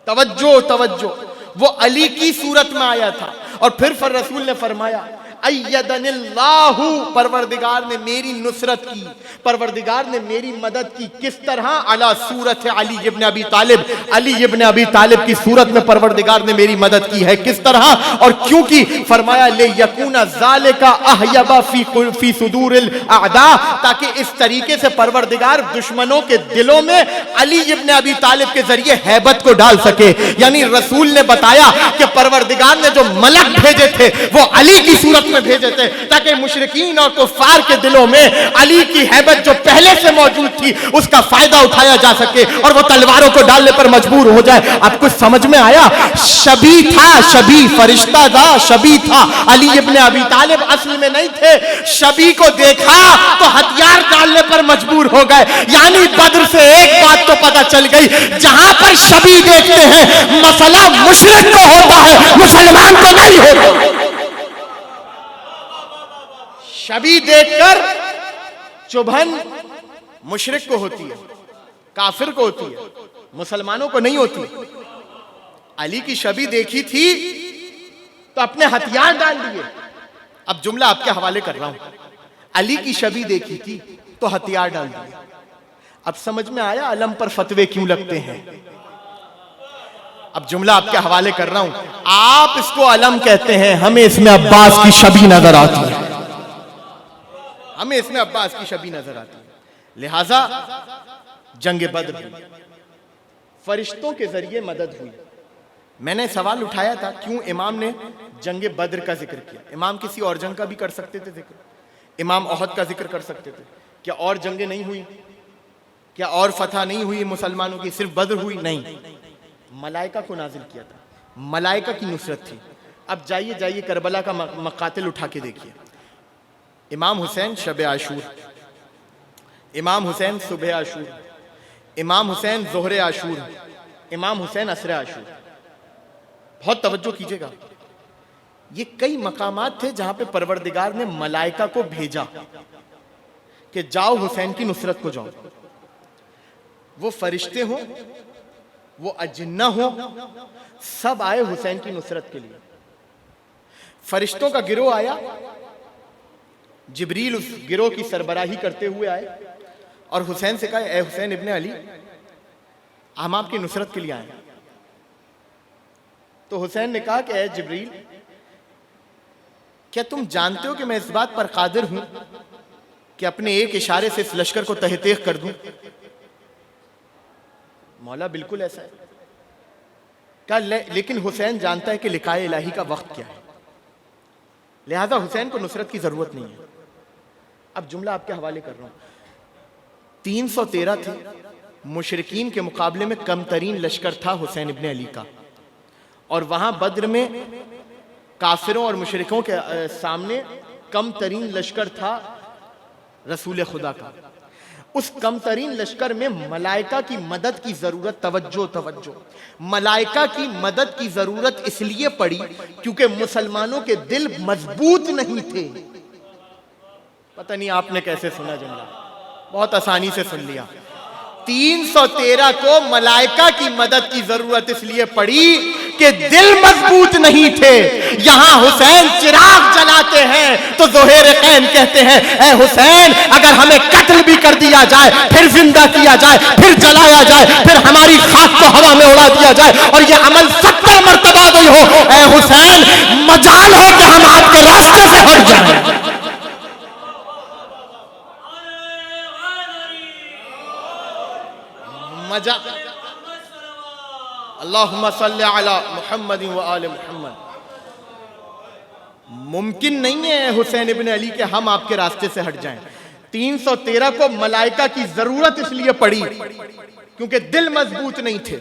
[SPEAKER 1] توجہ توجہ، وہ علی کی صورت میں آیا تھا. اور پھر رسول نے فرمایا ایدن اللہ، پروردگار نے میری نصرت کی، پروردگار نے میری مدد کی. کس طرح؟ علی صورت علی ابن ابی طالب، علی ابن ابی طالب کی صورت میں پروردگار نے میری مدد کی ہے. کس طرح اور کیوں کی؟ فرمایا لیکون ذالک احیب فی صدور الاعداء، تاکہ اس طریقے سے پروردگار دشمنوں کے دلوں میں علی ابن ابی طالب کے ذریعے ہیبت کو ڈال سکے. یعنی رسول نے بتایا کہ پروردگار نے جو ملک بھیجے تھے وہ علی کی صورت میں بھیجے تھے، تاکہ مشرکین اور کفار کے دلوں میں علی کی ہیبت جو پہلے سے موجود تھی اس کا فائدہ اٹھایا جا سکے اور وہ تلواروں کو ڈالنے پر مجبور ہو جائے. آپ کو سمجھ میں آیا؟ شبی تھا، شبی فرشتہ تھا، شبی تھا. علی ابن ابی طالب اصل میں نہیں تھے. شبی کو دیکھا تو ہتھیار ڈالنے پر مجبور ہو گئے. یعنی بدر سے ایک بات تو پتہ چل گئی، جہاں پر شبی دیکھتے ہیں مسئلہ مشرک کو ہوتا ہے، مسلمان کو نہیں ہوتا. شبی دیکھ کر چبھن مشرک کو ہوتی ہے، کافر کو ہوتی ہے، مسلمانوں کو نہیں ہوتی. علی کی شبی دیکھی تھی تو اپنے ہتھیار ڈال دیے. اب جملہ آپ کے حوالے کر رہا ہوں. علی کی شبی دیکھی تھی تو ہتھیار ڈال دیے. اب سمجھ میں آیا علم پر فتوے کیوں لگتے ہیں؟ اب جملہ آپ کے حوالے کر رہا ہوں. آپ اس کو علم کہتے ہیں، ہمیں اس میں عباس کی شبی نظر آتی ہے، ہمیں اس میں عباس کی شبی نظر آتی ہے. لہٰذا جنگ بدر ہوئی، فرشتوں کے ذریعے مدد ہوئی. میں نے سوال اٹھایا تھا کیوں امام نے جنگ بدر کا ذکر کیا؟ امام کسی اور جنگ کا بھی کر سکتے تھے ذکر، امام احد کا ذکر کر سکتے تھے. کیا اور جنگیں نہیں ہوئی؟ کیا اور فتح نہیں ہوئی مسلمانوں کی؟ صرف بدر ہوئی؟ نہیں. ملائکہ کو نازل کیا تھا، ملائکہ کی نصرت تھی. اب جائیے کربلا کا مقاتل اٹھا کے دیکھیے. امام حسین شب عاشور، امام حسین صبح عاشور، امام حسین ظہر عاشور، امام حسین عصر عاشور. بہت توجہ کیجئے گا، یہ کئی مقامات تھے جہاں پہ پروردگار نے ملائکہ کو بھیجا کہ جاؤ حسین کی نصرت کو جاؤ. وہ فرشتے ہوں، وہ اجنہ ہوں، سب آئے حسین کی نصرت کے لیے. فرشتوں کا گروہ آیا، جبریل اس گروہ کی سربراہی کرتے ہوئے آئے اور حسین سے کہا اے حسین ابن علی، ہم آپ کی نصرت کے لیے آئے. تو حسین نے کہا کہ اے جبریل، کیا تم جانتے ہو کہ میں اس بات پر قادر ہوں کہ اپنے ایک اشارے سے اس لشکر کو تہہ تیغ کر دوں؟ مولا بالکل ایسا ہے. کہا لیکن حسین جانتا ہے کہ لقاء الہی کا وقت کیا ہے، لہذا حسین کو نصرت کی ضرورت نہیں ہے. اب جملہ آپ کے حوالے کر رہا ہوں. 313 تھے، مشرکین کے مقابلے میں کم ترین لشکر تھا حسین ابن علی کا. اور وہاں بدر میں کافروں اور مشرکوں کے سامنے کم ترین لشکر تھا رسول خدا کا. اس کم ترین لشکر میں ملائکہ کی مدد کی ضرورت، توجہ، ملائکہ کی مدد کی ضرورت اس لیے پڑی کیونکہ مسلمانوں کے دل مضبوط نہیں تھے. پتہ نہیں آپ نے کیسے سنا جملہ، بہت آسانی سے سن لیا. 313 کو ملائکہ کی مدد کی ضرورت اس لیے پڑی کہ دل مضبوط نہیں تھے. یہاں حسین چراغ جلاتے ہیں تو ذوالقرنین کہتے ہیں اے حسین، اگر ہمیں قتل بھی کر دیا جائے، پھر زندہ کیا جائے، پھر جلایا جائے، پھر ہماری خاک کو ہوا میں اڑا دیا جائے اور یہ عمل 70 مرتبہ بھی ہو، اے حسین مجال ہے کہ ہم آپ کے راستے سے ہٹ جائیں. اللہم صلی علی محمد و آل محمد. ممکن نہیں ہے حسین ابن علی کہ ہم آپ کے راستے سے ہٹ جائیں. 313 کو ملائکہ کی ضرورت اس لیے پڑی کیونکہ دل مضبوط نہیں تھے.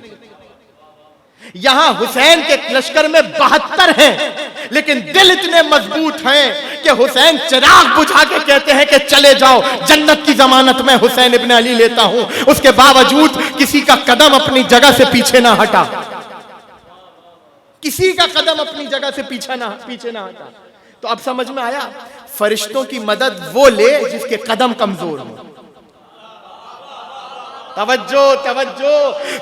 [SPEAKER 1] یہاں حسین کے لشکر میں 72 ہیں لیکن دل اتنے مضبوط ہیں کہ حسین چراغ بجھا کے کہتے ہیں کہ چلے جاؤ، جنت کی ضمانت میں حسین ابن علی لیتا ہوں. اس کے باوجود کسی کا قدم اپنی جگہ سے پیچھے نہ ہٹا، کسی کا قدم اپنی جگہ سے پیچھے نہ ہٹا. تو اب سمجھ میں آیا فرشتوں کی مدد وہ لے جس کے قدم کمزور ہوں. توجہ توجہ,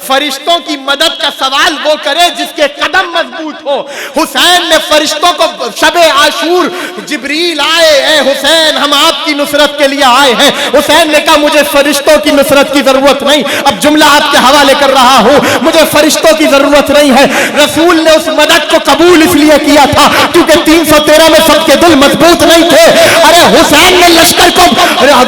[SPEAKER 1] فرشتوں کی مدد کا سوال وہ کرے جس کے قدم مضبوط ہو. حسین نے فرشتوں کو شب عاشور جبریل آئے, اے حسین ہم آپ کی نصرت کے لیے آئے ہیں. حسین نے کہا مجھے فرشتوں کی نصرت کی ضرورت نہیں. اب جملہ آپ کے حوالے کر رہا ہوں, مجھے فرشتوں کی ضرورت نہیں ہے. رسول نے اس مدد کو قبول اس لیے کیا تھا کیونکہ 313 میں سب کے دل مضبوط نہیں تھے. ارے حسین نے لشکر کو,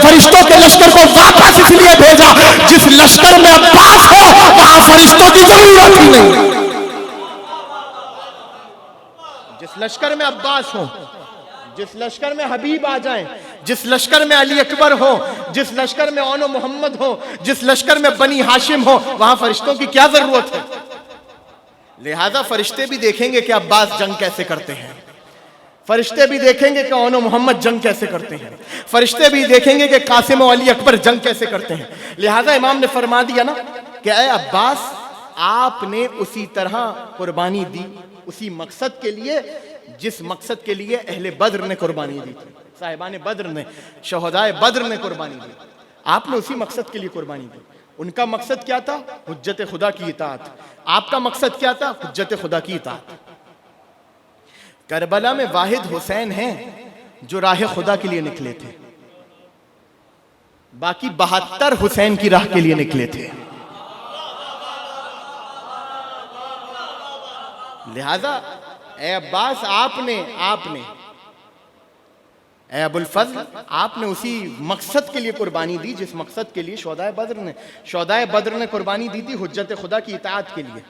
[SPEAKER 1] فرشتوں کے لشکر کو واپس اس لیے بھیجا جس لشکر میں عباس ہو وہاں فرشتوں کی ضرورت ہی نہیں. جس لشکر میں عباس ہو, جس لشکر میں حبیب آ جائیں, جس لشکر میں علی اکبر ہو, جس لشکر میں اون و محمد ہو, جس لشکر میں بنی ہاشم ہو, وہاں فرشتوں کی کیا ضرورت ہے؟ لہذا فرشتے بھی دیکھیں گے کہ عباس جنگ کیسے کرتے ہیں, فرشتے بھی دیکھیں گے کہ اون و محمد جنگ کیسے کرتے ہیں, فرشتے بھی دیکھیں گے کہ قاسم و علی اکبر جنگ کیسے کرتے ہیں. لہذا امام نے فرما دیا نا کہ اے عباس آپ نے اسی طرح قربانی دی, اسی مقصد کے لیے جس مقصد کے لیے اہل بدر نے قربانی دی تھی, صاحبان بدر نے, شہدائے بدر نے قربانی دی. آپ نے اسی مقصد کے لیے قربانی دی. ان کا مقصد کیا تھا؟ حجت خدا کی اطاعت. آپ کا مقصد کیا تھا؟ حجت خدا کی اطاعت. کربلا میں واحد حسین ہیں جو راہ خدا کے لیے نکلے تھے, باقی 72 حسین کی راہ کے لیے نکلے تھے. لہذا اے عباس آپ نے اے ابو الفضل آپ نے اسی مقصد کے لیے قربانی دی جس مقصد کے لیے شہدائے بدر نے قربانی دی تھی, حجت خدا کی اطاعت کے لیے.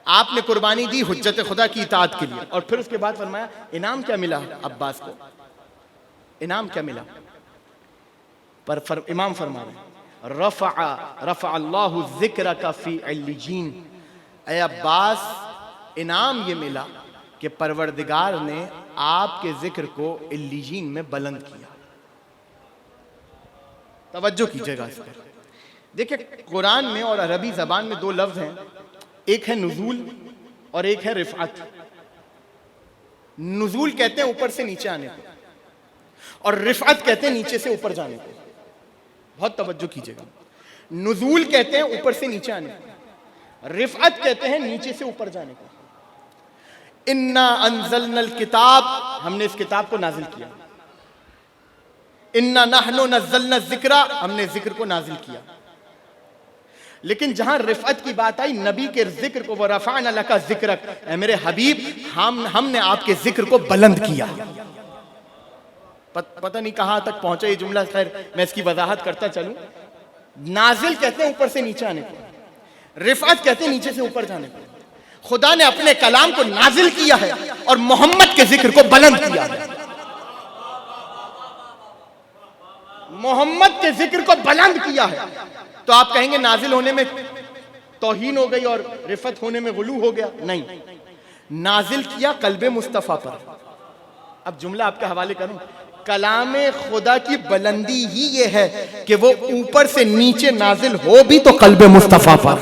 [SPEAKER 1] آپ نے قربانی دی حجت خدا کی اطاعت کے لیے. اور پھر اس کے بعد فرمایا انعام کیا ملا عباس کو, انعام کیا ملا؟ پر امام فرما رہے رفع اللہ ذکرک فی علیین. اے عباس انعام یہ ملا کہ پروردگار نے آپ کے ذکر کو علیین میں بلند کیا. توجہ کیجئے گا اس پر. دیکھیں قرآن میں اور عربی زبان میں 2 لفظ ہیں, ایک ہے نزول اور ایک ہے رفعت. نزول کہتے ہیں اوپر سے نیچے آنے کو, اور رفعت کہتے ہیں نیچے سے اوپر جانے کو. بہت توجہ کیجئے گا. نزول کہتے ہیں اوپر سے نیچے آنے کو, رفعت کہتے ہیں نیچے سے اوپر جانے کو. انا انزلنا الکتاب, ہم نے اس کتاب کو نازل کیا. انا نحن نزلنا الذکر, ہم نے ذکر کو نازل کیا. لیکن جہاں رفعت کی بات آئی, نبی کے ذکر کو, وَرَفَعْنَا لَكَ ذِكْرَكَ, اے میرے حبیب ہم نے آپ کے ذکر کو بلند کیا. پتہ نہیں کہاں تک پہنچا یہ جملہ, خیر میں اس کی وضاحت کرتا چلوں. نازل کہتے ہیں اوپر سے نیچے آنے کو, رفعت کہتے ہیں نیچے سے اوپر جانے کو. خدا نے اپنے کلام کو نازل کیا ہے اور محمد کے ذکر کو بلند کیا ہے. محمد کے ذکر کو بلند کیا ہے. تو آپ کہیں گے نازل ہونے میں توہین ہو گئی اور رفعت ہونے میں غلو ہو گیا. نہیں, نازل کیا قلب مصطفیٰ پر. اب جملہ آپ کے حوالے کروں, کلام خدا کی بلندی ہی یہ ہے کہ وہ اوپر سے نیچے نازل ہو بھی تو قلب مصطفیٰ پر.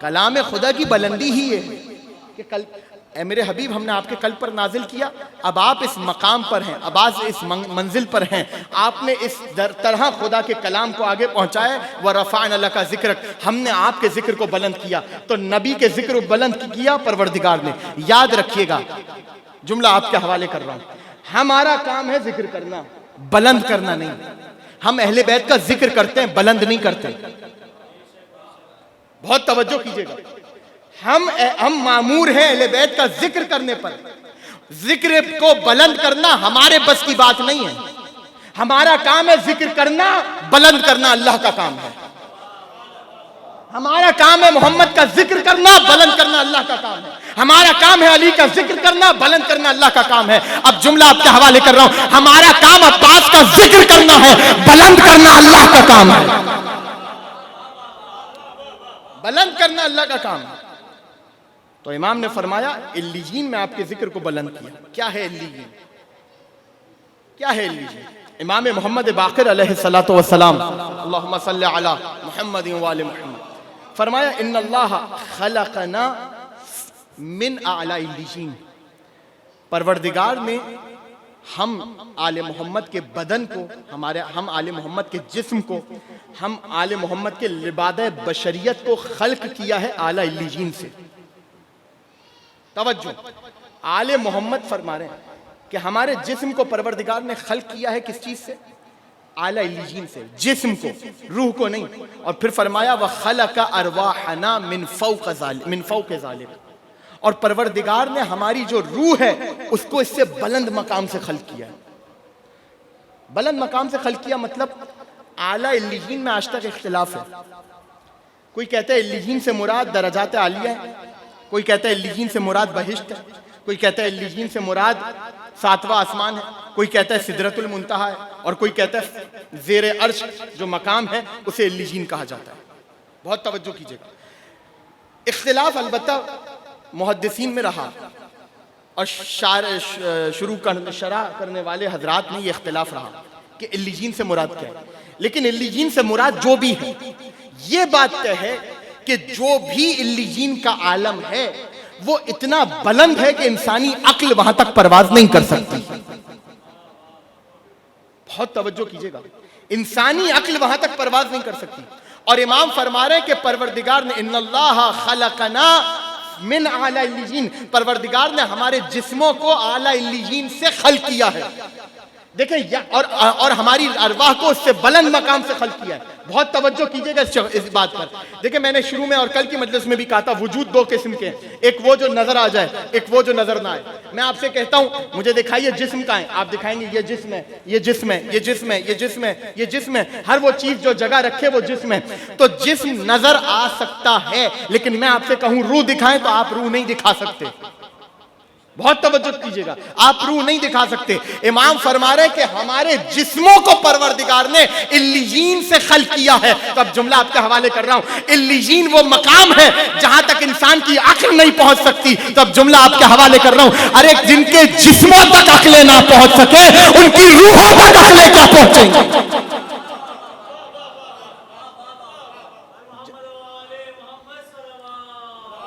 [SPEAKER 1] کلام خدا کی بلندی ہی ہے کہ اے میرے حبیب ہم نے آپ کے قلب پر نازل کیا. اب آپ اس مقام پر ہیں, اب آپ اس منزل پر ہیں, آپ نے اس طرح خدا کے کلام کو آگے پہنچایا. وَرَفَعْنَا لَكَ ذِكْرَكَ, ہم نے آپ کے ذکر کو بلند کیا. تو نبی کے ذکر کو بلند کیا پروردگار نے. یاد رکھیے گا, جملہ آپ کے حوالے کر رہا ہوں, ہمارا کام ہے ذکر کرنا, بلند کرنا نہیں. ہم اہل بیت کا ذکر کرتے ہیں, بلند نہیں کرتے. بہت توجہ کیجئے گا. ہم مامور ہیں اہل بیت کا ذکر کرنے پر. ذکر کو بلند کرنا ہمارے بس کی بات نہیں ہے. ہمارا کام ہے ذکر کرنا, بلند کرنا اللہ کا کام ہے. ہمارا کام ہے محمد کا ذکر کرنا, بلند کرنا اللہ کا کام ہے. ہمارا کام ہے علی کا ذکر کرنا, بلند کرنا اللہ کا کام ہے. اب جملہ آپ کے حوالے کر رہا ہوں, ہمارا کام عباس کا ذکر کرنا ہے, بلند کرنا اللہ کا کام ہے. بلند کرنا اللہ کا کام ہے. تو امام نے فرمایا علیین میں آپ کے ذکر کو بلند کیا. کیا ہے علیین؟ کیا ہے علیین؟ امام محمد باقر علیہ السلام, اللہم صلی علی محمد وآل محمد, فرمایا ان اللہ خلقنا من اعلی علیین, پروردگار نے ہم آل محمد کے بدن کو، ہم آل محمد کے جسم کو، ہم آل محمد کے لبادہ بشریت کو خلق کیا ہے اعلیٰ علیین سے۔ توجہ، آل محمد فرما رہے ہیں کہ ہمارے جسم کو پروردگار نے خلق کیا ہے کس چیز سے؟ اعلیٰ علیین سے، جسم کو، روح کو نہیں۔ اور پھر فرمایا وَخَلَقَ أَرْوَاحَنَا مِن فَوْقِ ذَلِكَ، اور پروردگار نے ہماری جو روح ہے اس کو اس سے بلند مقام سے خلق کیا ہے۔ بلند مقام سے خلق کیا مطلب اعلیٰ علیین میں آج تک اختلاف ہے۔ کوئی کہتا ہے علیین سے مراد درجات عالیہ ہے، کوئی کہتا ہے علیین سے مراد بہشت ہے، کوئی کہتا ہے علیین سے مراد 7واں آسمان ہے، کوئی کہتا ہے سدرۃ المنتہا ہے، اور کوئی کہتا ہے زیر عرش جو مقام ہے اسے علیین کہا جاتا ہے۔ بہت توجہ کیجئے گا، اختلاف البتہ محدثین میں رہا، اور شرح کرنے والے حضرات میں یہ اختلاف رہا کہ علیین سے مراد کیا ہے۔ لیکن علیین سے مراد جو بھی ہے، یہ بات طے ہے کہ جو بھی علیین کا عالم ہے وہ اتنا بلند ہے کہ انسانی عقل وہاں تک پرواز نہیں کر سکتی۔ بہت توجہ کیجئے گا، انسانی عقل وہاں تک پرواز نہیں کر سکتی۔ اور امام فرما رہے ہیں کہ پروردگار نے ان اللہ خلقنا من اعلیٰ علیین، پروردگار نے ہمارے جسموں کو اعلیٰ علیین سے خلق کیا ہے۔ دیکھیں، اور ہماری ارواح کو اس سے بلند مقام سے خلق کیا ہے۔ بہت توجہ کیجئے گا اس بات پر۔ دیکھیں، میں نے شروع میں اور کل کی مجلس میں بھی کہا تھا وجود دو قسم کے ہیں، ایک وہ جو نظر آ جائے، ایک وہ جو نظر نہ آئے۔ میں آپ سے کہتا ہوں مجھے دکھائیے جسم کا ہے، آپ دکھائیں گے یہ جسم ہے، یہ جسم ہے، یہ جسم ہے، یہ جسم ہے، یہ جسم ہے، ہر وہ چیز جو جگہ رکھے وہ جسم ہے۔ تو جسم نظر آ سکتا ہے، لیکن میں آپ سے کہوں روح دکھائیں تو آپ روح نہیں دکھا سکتے۔ بہت توجہ کیجئے گا، آپ روح نہیں دکھا سکتے۔ امام فرما رہے کہ ہمارے جسموں کو پروردگار نے علیین سے خلق کیا ہے۔ تو اب جملہ آپ کے حوالے کر رہا ہوں، علیین وہ مقام ہے جہاں تک انسان کی عقل نہیں پہنچ سکتی۔ تو اب جملہ آپ کے حوالے کر رہا ہوں، ارے جن کے جسموں تک عقلیں نہ پہنچ سکے ان کی روحوں تک عقلیں کیا پہنچیں گی؟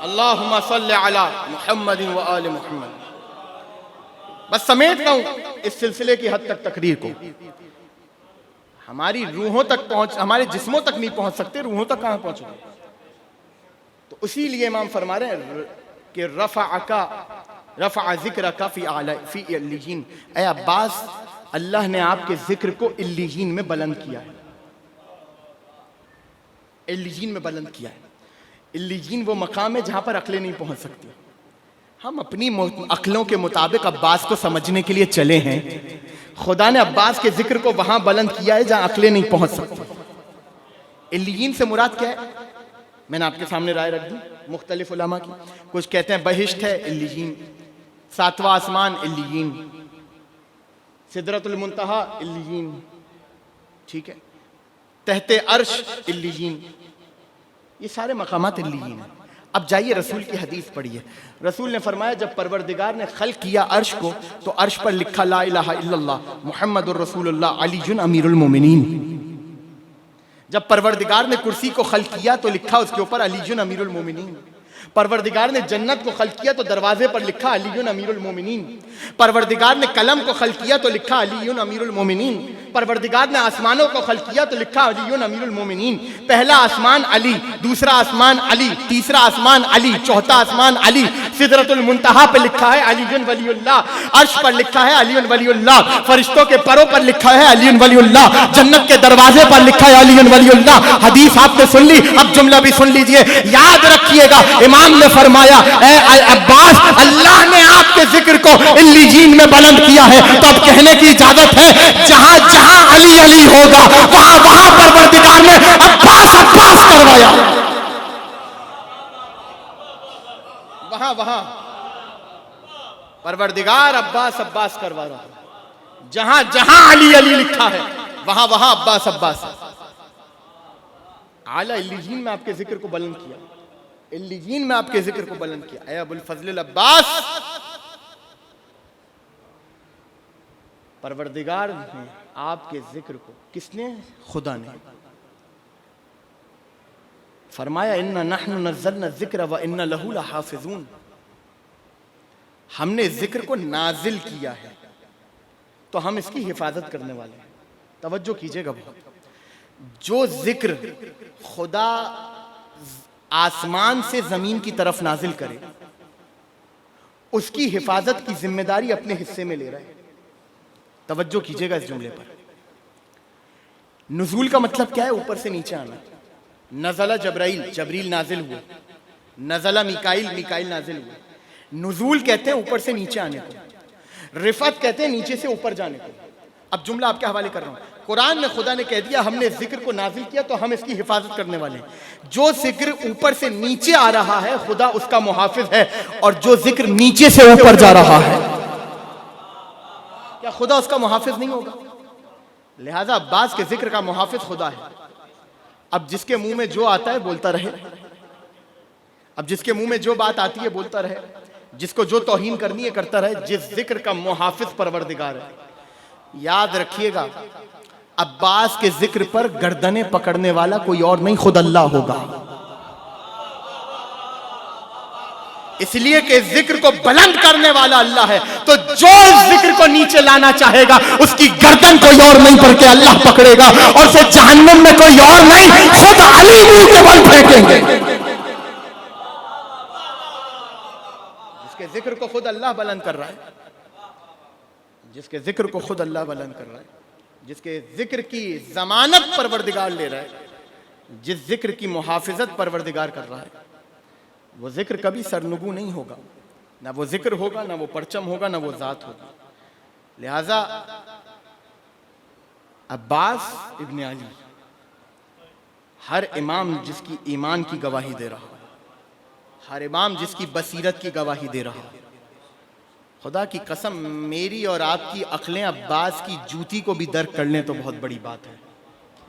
[SPEAKER 1] اللہم صلی علی محمد و آل محمد۔ بس سمیٹ رہا ہوں اس سلسلے کی حد تک تقریر کو، ہماری روحوں تک ہمارے جسموں تک نہیں پہنچ سکتے، روحوں تک کہاں پہنچو گے؟ تو اسی لیے امام فرما رہے ہیں کہ رفع ذکرک فی علیین، اے عباس اللہ نے آپ کے ذکر کو علیین میں بلند کیا ہے، علیین میں بلند کیا ہے۔ علیین وہ مقام ہے جہاں پر عقلیں نہیں پہنچ سکتی۔ ہم اپنی عقلوں کے مطابق عباس کو سمجھنے کے لیے چلے ہیں، خدا نے عباس کے ذکر کو وہاں بلند کیا ہے جہاں عقلیں نہیں پہنچ سکتی۔ علیین سے مراد کیا ہے؟ میں نے آپ کے سامنے رائے رکھ دی مختلف علماء کی۔ کچھ کہتے ہیں بہشت ہے علیین، 7واں آسمان علیین، سدرۃ المنتہا علیین، ٹھیک ہے، تحت عرش علیین، یہ سارے مقامات علیین ہیں۔ اب جائیے رسول کی حدیث پڑھیے، رسول نے فرمایا جب پروردگار نے خلق کیا عرش کو تو عرش پر لکھا لا الہ الا اللہ محمد الرسول اللہ علی امیر المومنین۔ جب پروردگار نے کرسی کو خلق کیا تو لکھا اس کے اوپر علی امیر المومنین۔ پروردگار نے جنت کو خلق کیا تو دروازے پر لکھا علی امیر المومنین۔ پروردگار نے قلم کو خلق کیا تو لکھا علی امیر المومنین۔ پروردگار نے آسمانوں کو خلق کیا تو لکھا علی امیر المومنین۔ پہلا آسمان علی، دوسرا آسمان علی، تیسرا آسمان علی، چوتھا آسمان علی، سدرۃ المنتہا پہ لکھا ہے علی ولی اللہ، عرش پر لکھا ہے علی ولی اللہ، فرشتوں کے پروں پر لکھا ہے علی ولی اللہ، جنت کے دروازے پر لکھا ہے علی ولی اللہ۔ حدیث آپ نے سن لی، اب جملہ بھی سن لیجئے، یاد رکھیے گا امام نے فرمایا اے عباس اللہ نے آپ کے ذکر کو علیین میں بلند کیا ہے۔ تو اب کہنے کی اجازت ہے جہاں جہاں علی علی ہوگا وہاں وہاں پروردگار نے عباس عباس کروایا، وہاں وہاں پروردگار عباس عباس کروا رہا ہے۔ جہاں جہاں علی علی لکھا ہے وہاں وہاں عباس عباس۔ اعلیٰ علیین میں آپ کے ذکر کو بلند کیا، علیین میں آپ کے ذکر کو بلند کیا۔ اے ابو الفضل العباس، پروردگار نے آپ کے ذکر کو، کس نے؟ خدا نے فرمایا اِنَّا نَحْنُ نَزَّلْنَا الذِّكْرَ وَإِنَّا لَهُ لَحَافِظُونَ۔ ہم نے ذکر کو نازل کیا ہے تو ہم اس کی حفاظت کرنے والے ہیں. توجہ کیجئے گا بہت. جو ذکر خدا آسمان سے زمین کی طرف نازل کرے اس کی حفاظت کی ذمہ داری اپنے حصے میں لے رہا ہے. توجہ کیجئے گا اس جملے پر. نزول کا مطلب کیا ہے؟ اوپر سے نیچے آنا. نزل جبرائیل، جبریل نازل ہوئے. نزل میکائیل، میکائیل نازل ہوئے. نزول کہتے ہیں اوپر سے نیچے آنے کو. رفعت کہتے ہیں نیچے سے اوپر جانے کو. اب جملہ آپ کے حوالے کر رہا ہوں. قرآن میں خدا نے کہہ دیا ہم نے ذکر کو نازل کیا تو ہم اس کی حفاظت کرنے والے ہیں. جو ذکر اوپر سے نیچے آ رہا ہے خدا اس کا محافظ ہے، اور جو ذکر نیچے سے اوپر جا رہا ہے کیا خدا اس کا محافظ نہیں ہوگا؟ لہذا عباس کے ذکر کا محافظ خدا ہے. اب جس کے منہ میں جو آتا ہے بولتا رہے، اب جس کے منہ میں جو بات آتی ہے بولتا رہے، جس کو جو توہین کرنی ہے کرتا رہے. جس ذکر کا محافظ پروردگار ہے. یاد رکھیے گا عباس کے ذکر پر گردنیں پکڑنے والا کوئی اور نہیں، خود اللہ ہوگا. اس لیے کہ ذکر کو بلند کرنے والا اللہ ہے، تو جو ذکر کو نیچے لانا چاہے گا اس کی گردن کوئی اور نہیں بلکہ اللہ پکڑے گا، اور اسے جہنم میں کوئی اور نہیں خود علی منہ کے بل پھینکیں گے. جس کے ذکر کو خود اللہ بلند کر رہا ہے، جس کے ذکر کو خود اللہ بلند کر رہا ہے، جس کے ذکر کی ضمانت پروردگار لے رہا ہے، جس ذکر کی محافظت پروردگار کر رہا ہے، وہ ذکر کبھی سرنگو نہیں ہوگا. نہ وہ ذکر ہوگا، نہ وہ پرچم ہوگا، نہ وہ ذات ہوگا. لہذا عباس ابن علی، ہر امام جس کی ایمان کی گواہی دے رہا، ہر امام جس کی بصیرت کی گواہی دے رہا، خدا کی قسم میری اور آپ کی عقلیں عباس کی جوتی کو بھی درک کر لیں تو بہت بڑی بات ہے.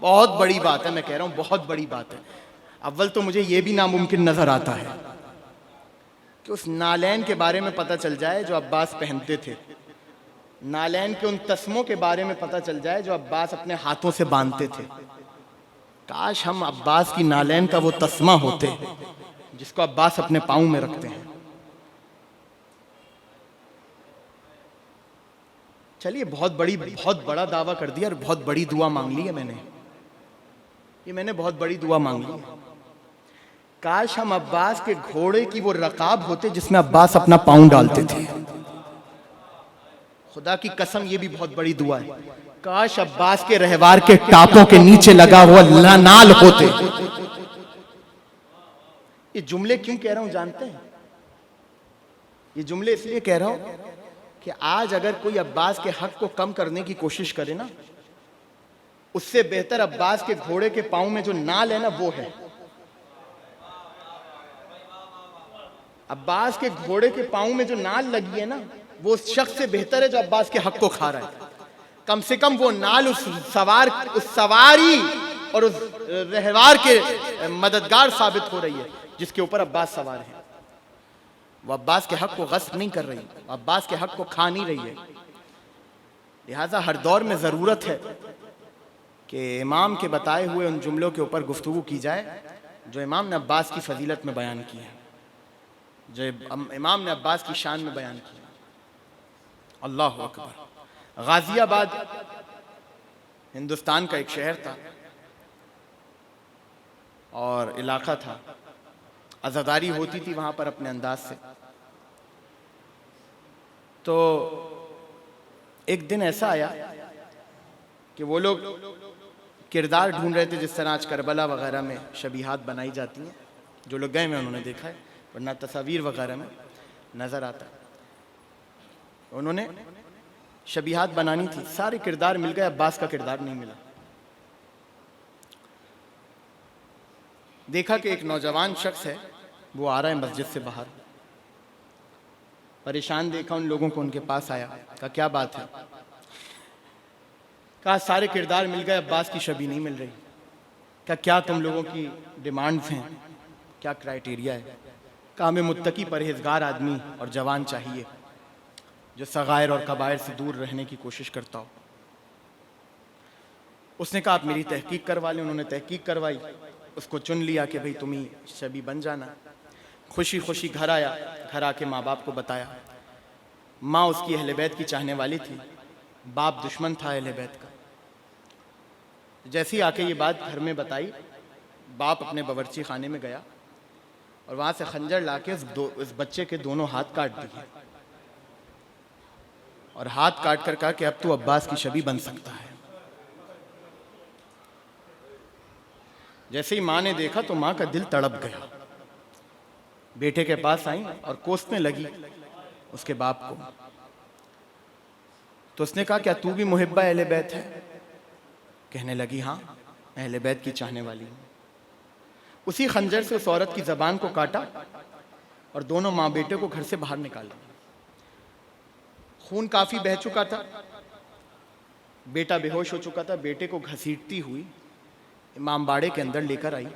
[SPEAKER 1] بہت بڑی بات ہے، میں کہہ رہا ہوں بہت بڑی بات ہے. اول تو مجھے یہ بھی ناممکن نظر آتا ہے کہ اس نالین کے بارے میں پتہ چل جائے جو عباس پہنتے تھے، نالین کے ان تسموں کے بارے میں پتہ چل جائے جو عباس اپنے ہاتھوں سے باندھتے تھے. کاش ہم عباس کی نالین کا وہ تسمہ ہوتے جس کو عباس اپنے پاؤں میں رکھتے ہیں. چلیے بہت بڑا دعویٰ کر دیا اور بہت بڑی دعا مانگ لی ہے میں نے بہت بڑی دعا مانگ لی ہے. کاش ہم عباس کے گھوڑے کی وہ رکاب ہوتے جس میں عباس اپنا پاؤں ڈالتے تھے. خدا کی قسم یہ بھی بہت بڑی دعا ہے. کاش عباس کے رہوار کے ٹاپوں کے نیچے لگا ہوا نال ہوتے. یہ جملے کیوں کہہ رہا ہوں جانتے ہیں؟ یہ جملے اس لیے کہہ رہا ہوں کہ آج اگر کوئی عباس کے حق کو کم کرنے کی کوشش کرے نا، اس سے بہتر عباس کے گھوڑے کے پاؤں میں جو نال ہے نا وہ ہے. عباس کے گھوڑے کے پاؤں میں جو نال لگی ہے نا وہ اس شخص سے بہتر ہے جو عباس کے حق کو کھا رہا ہے. کم سے کم وہ نال اس سواری اور اس رہوار کے مددگار ثابت ہو رہی ہے جس کے اوپر عباس سوار ہے. وہ عباس کے حق کو غصب نہیں کر رہی، وہ عباس کے حق کو کھا نہیں رہی ہے. لہٰذا ہر دور میں ضرورت ہے کہ امام کے بتائے ہوئے ان جملوں کے اوپر گفتگو کی جائے جو امام نے عباس کی فضیلت میں بیان کی ہے، جو امام نے عباس کی شان میں بیان کی ہے. اللہ اکبر. غازی آباد ہندوستان کا ایک شہر تھا اور علاقہ تھا. عزاداری ہوتی تھی وہاں پر اپنے انداز سے. تو ایک دن ایسا آیا کہ وہ لوگ کردار ڈھونڈ رہے تھے جس طرح آج کربلا وغیرہ میں شبیہات بنائی جاتی ہیں. جو لوگ گئے میں انہوں نے دیکھا ہے، ورنہ تصاویر وغیرہ میں نظر آتا ہے. انہوں نے شبیہات بنانی تھی، سارے کردار مل گئے، عباس کا کردار نہیں ملا. دیکھا کہ ایک نوجوان شخص ہے وہ آ رہا ہے مسجد سے باہر. پریشان دیکھا ان لوگوں کو، ان کے پاس آیا، کہا کیا بات ہے؟ کہا سارے کردار مل گئے، عباس کی شبیہ نہیں مل رہی. کہا کیا تم لوگوں کی ڈیمانڈز ہیں، کیا کرائیٹیریا ہے؟ کہا ہمیں متقی پرہیزگار آدمی اور جوان چاہیے جو صغائر اور کبائر سے دور رہنے کی کوشش کرتا ہو. اس نے کہا آپ میری تحقیق کروا لیں. انہوں نے تحقیق کروائی، اس کو چن لیا کہ بھئی تم ہی شبی بن جانا. خوشی خوشی گھر آیا، گھر آ کے ماں باپ کو بتایا. ماں اس کی اہل بیت کی چاہنے والی تھی، باپ دشمن تھا اہل بیت کا۔ جیسے ہی آ کے یہ بات گھر میں بتائی، باپ اپنے باورچی خانے میں گیا اور وہاں سے خنجر لا کے اس بچے کے دونوں ہاتھ کاٹ دیے، اور ہاتھ کاٹ کر کہا کہ اب تو عباس کی شبیہ بن سکتا ہے۔ جیسے ہی ماں نے دیکھا تو ماں کا دل تڑپ گیا، بیٹے کے پاس آئی اور کوسنے لگی اس کے باپ کو۔ تو اس نے کہا کیا تو بھی محبہ اہل بیت ہے؟ کہنے لگی ہاں، میں اہل بیت کی چاہنے والی ہوں۔ اسی خنجر سے اس عورت کی زبان کو کاٹا اور دونوں ماں بیٹے کو گھر سے باہر نکال دیا۔ خون کافی بہہ چکا تھا، بیٹا بے ہوش ہو چکا تھا۔ بیٹے کو گھسیٹتی ہوئی امام باڑے کے اندر لے کر آئی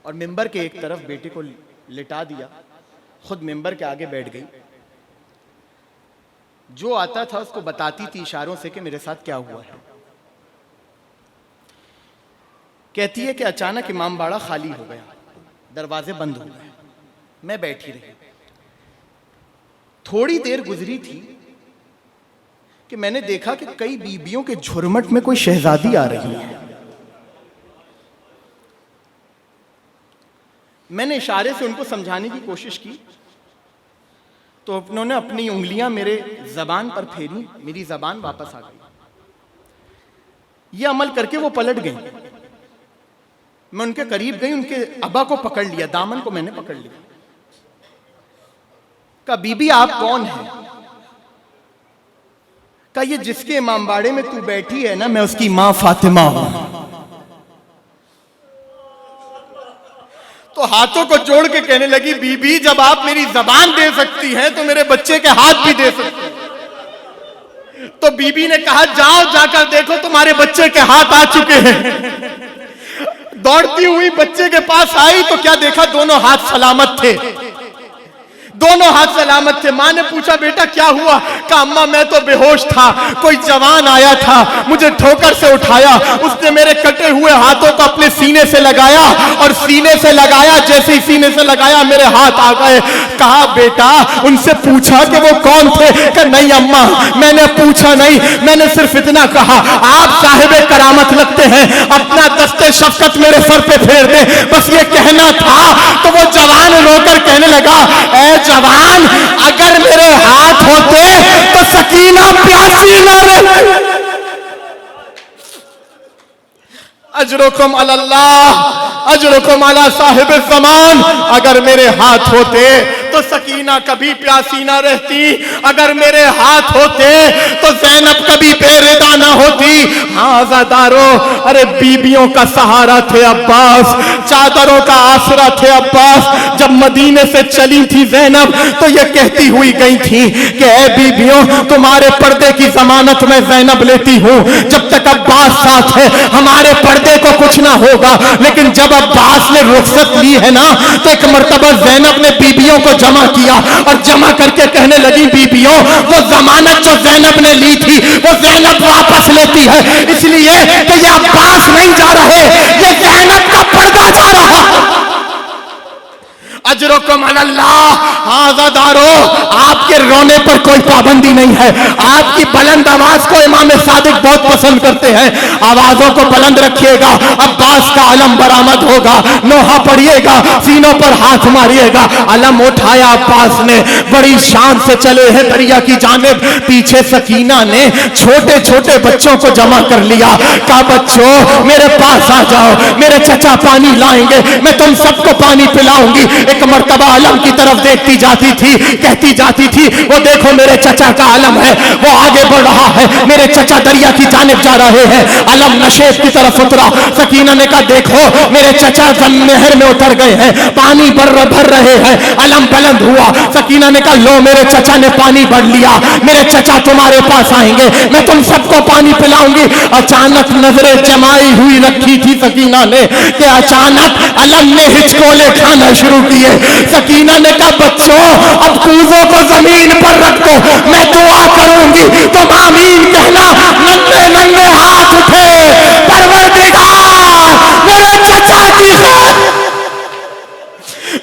[SPEAKER 1] اور ممبر کے ایک طرف بیٹے کو لٹا دیا، خود ممبر کے آگے بیٹھ گئی۔ جو آتا تھا اس کو بتاتی تھی اشاروں سے کہ میرے ساتھ کیا ہوا ہے۔ کہتی ہے کہ اچانک امام باڑہ خالی ہو گیا، دروازے بند ہو گئے، میں بیٹھی رہی۔ تھوڑی دیر گزری تھی کہ میں نے دیکھا کہ کئی بیبیوں کے جھرمٹ میں کوئی شہزادی آ رہی ہے۔ میں نے اشارے سے ان کو سمجھانے کی کوشش کی تو انہوں نے اپنی انگلیاں میرے زبان پر پھیری، میری زبان واپس آ گئی۔ یہ عمل کر کے وہ پلٹ گئی۔ میں ان کے قریب گئی، ان کے ابا کو پکڑ لیا، دامن کو میں نے پکڑ لیا۔ کہا بی بی آپ کون ہیں؟ کہا یہ جس کے امام باڑے میں تو بیٹھی ہے نا، میں اس کی ماں فاطمہ ہوں۔ تو ہاتھوں کو جوڑ کے کہنے لگی بی بی جب آپ میری زبان دے سکتی ہیں تو میرے بچے کے ہاتھ بھی دے سکتی ہیں۔ تو بی بی نے کہا جاؤ جا کر دیکھو تمہارے بچے کے ہاتھ آ چکے ہیں۔ دوڑتی ہوئی بچے کے پاس آئی تو کیا دیکھا، دونوں ہاتھ سلامت تھے، دونوں ہاتھ سلامت تھے۔ ماں نے پوچھا بیٹا کیا ہوا؟ کہا اماں میں تو بے ہوش تھا، کوئی جوان آیا تھا مجھے ٹھوکر سے اٹھایا، اس نے میرے کٹے ہوئے ہاتھوں کو اپنے سینے سے لگایا اور سینے سے لگایا، جیسے ہی سینے سے لگایا میرے ہاتھ آ گئے۔ کہا بیٹا ان سے پوچھا کہ وہ کون تھے؟ کہ نہیں اماں میں نے پوچھا نہیں، میں نے صرف اتنا کہا آپ صاحب کرامت لگتے ہیں، اپنا دست شفقت میرے سر پہ پھیر دیں، بس یہ کہنا تھا۔ تو وہ جوان رو کر کہنے لگا اے جوان اگر میرے ہاتھ ہوتے تو سکینہ پیاسی نہ رہتی۔ اجرکم علی اللہ، اجرکم علی صاحب الزمان، اگر میرے ہاتھ ہوتے تو سکینہ کبھی پیاسی نہ رہتی، اگر میرے ہاتھ ہوتے تو زینب کبھی بے ردا نہ ہوتی۔ ہاں عزادارو، ارے بیبیوں کا سہارا تھے عباس، چادروں کا آسرا تھے عباس۔ جب مدینے سے چلی تھی زینب تو یہ کہتی ہوئی گئی تھی کہ اے بیبیوں تمہارے پردے کی ضمانت میں زینب لیتی ہوں، جب تک عباس ساتھ ہے ہمارے پردے کو کچھ نہ ہوگا۔ لیکن جب عباس نے رخصت لی ہے نا تو ایک مرتبہ زینب نے بیبیوں کو جمع کیا اور جمع کر کے کہنے لگی بیبیوں وہ ضمانت جو زینب نے لی تھی وہ زینب واپس لیتی ہے، اس لیے کہ یہ عباس نہیں جا رہے، یہ زینب کا پردہ جا رہا۔ اجرکم علی اللہ، عزادارو آپ کے رونے پر کوئی پابندی نہیں ہے، آپ کی بلند آواز کو امام صادق بہت پسند کرتے ہیں، آوازوں کو بلند رکھیے گا، عباس کا علم برآمد ہوگا، نوحہ پڑھیے گا، سینوں پر ہاتھ ماریے گا۔ علم اٹھایا عباس نے، بڑی شان سے چلے ہیں دریا کی جانب، پیچھے سکینہ نے چھوٹے چھوٹے بچوں کو جمع کر لیا، کہا بچوں میرے پاس آ جاؤ، میرے چچا پانی لائیں گے، میں تم سب کو پانی پلاؤں گی۔ ایک مرتبہ علم کی طرف دیکھتی جاتی تھی، کہتی جاتی تھی وہ دیکھو میرے چچا کا علم ہے، وہ آگے بڑھ رہا ہے، میرے چچا دریا کی جانب جا رہے ہیں۔ علم نشیب کی طرف اترا، سکینہ نے کہا دیکھو میرے چچا نہر میں اتر گئے ہیں، پانی بھر رہے ہیں۔ علم بلند ہوا، سکینہ نے کہا لو میرے چچا نے پانی بھر لیا، میرے چچا تمہارے پاس آئیں گے، میں تم سب کو پانی پلاؤں گی۔ اچانک نظریں جمائی ہوئی رکھی تھی سکینہ نے کہ اچانک علم نے ہچکولے کھانا شروع کیے۔ سکینہ نے کہا بچوں اب کوزوں کو زمین پر رکھ دو، میں دعا کروں گی تم آمین کہنا۔ ننھے ننھے ہاتھ اٹھے، پروردگار میرے چچا کی خیر۔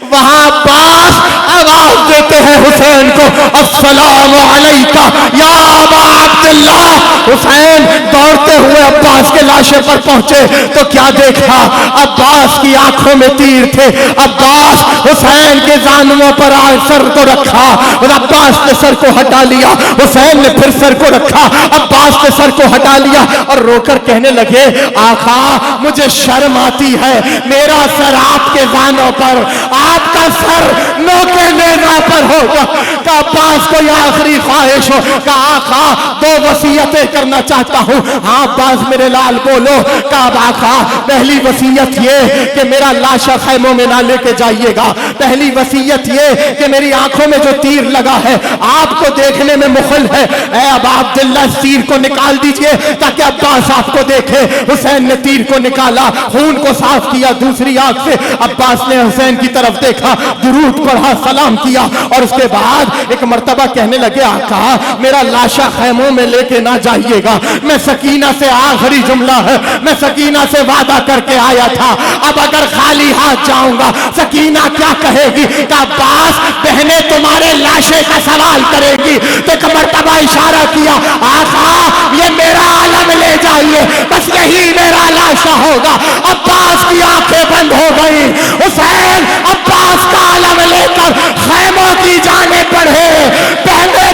[SPEAKER 1] وہاں عباس آواز
[SPEAKER 2] دیتے ہیں حسین کو، السلام علیکہ یا ابا عبداللہ۔ حسین دوڑتے ہوئے عباس کے لاشے پر پہنچے تو کیا دیکھا؟ عباس کی آنکھوں میں تیر تھے۔ عباس حسین کے زانووں پر سر کو رکھا اور عباس نے سر کو ہٹا لیا، حسین نے پھر سر کو رکھا، عباس نے سر کو ہٹا لیا اور رو کر کہنے لگے آقا مجھے شرم آتی ہے، میرا سر آپ کے زانوں پر، آپ کا سر نوکے نیزہ پر ہوگا۔ کہ عباس کو یہ آخری خواہش ہو کہ آقا دو وصیتیں کرنا چاہتا ہوں۔ ہاں عباس میرے لال بولو۔ کہ آقا پہلی وصیت یہ کہ میرا لاشا خیموں میں نہ لے کے جائیے گا، پہلی وصیت یہ کہ میری آنکھوں میں جو تیر لگا ہے آپ کو دیکھنے میں مخل ہے، اے ابا عبداللہ اس تیر کو نکال دیجئے تاکہ عباس آپ کو دیکھے۔ حسین نے تیر کو نکالا، خون کو صاف کیا دوسری آنکھ سے، عباس نے حسین کی طرف دیکھا، درود پڑھا، سلام کیا اور اس کے بعد ایک مرتبہ کہنے لگے آقا میرا لاشا خیموں میں لے کے نہ جائیے گا، میں سکینہ سے، آخری جملہ ہے، میں سکینہ سے وعدہ کر کے آیا تھا، اب اگر خالی ہاتھ جاؤں گا سکینہ کیا کہے گی؟ کہ عباس بہنیں تمہارے لاشے کا سوال کرے گی۔ تو ایک مرتبہ اشارہ کیا آقا یہ میرا علم لے جائیے، بس یہی میرا لاشا ہوگا۔ عباس کی آنکھیں بند ہو گئی، حسین عباس کا علم لے کر خیموں کی جانب بڑھے، پہلے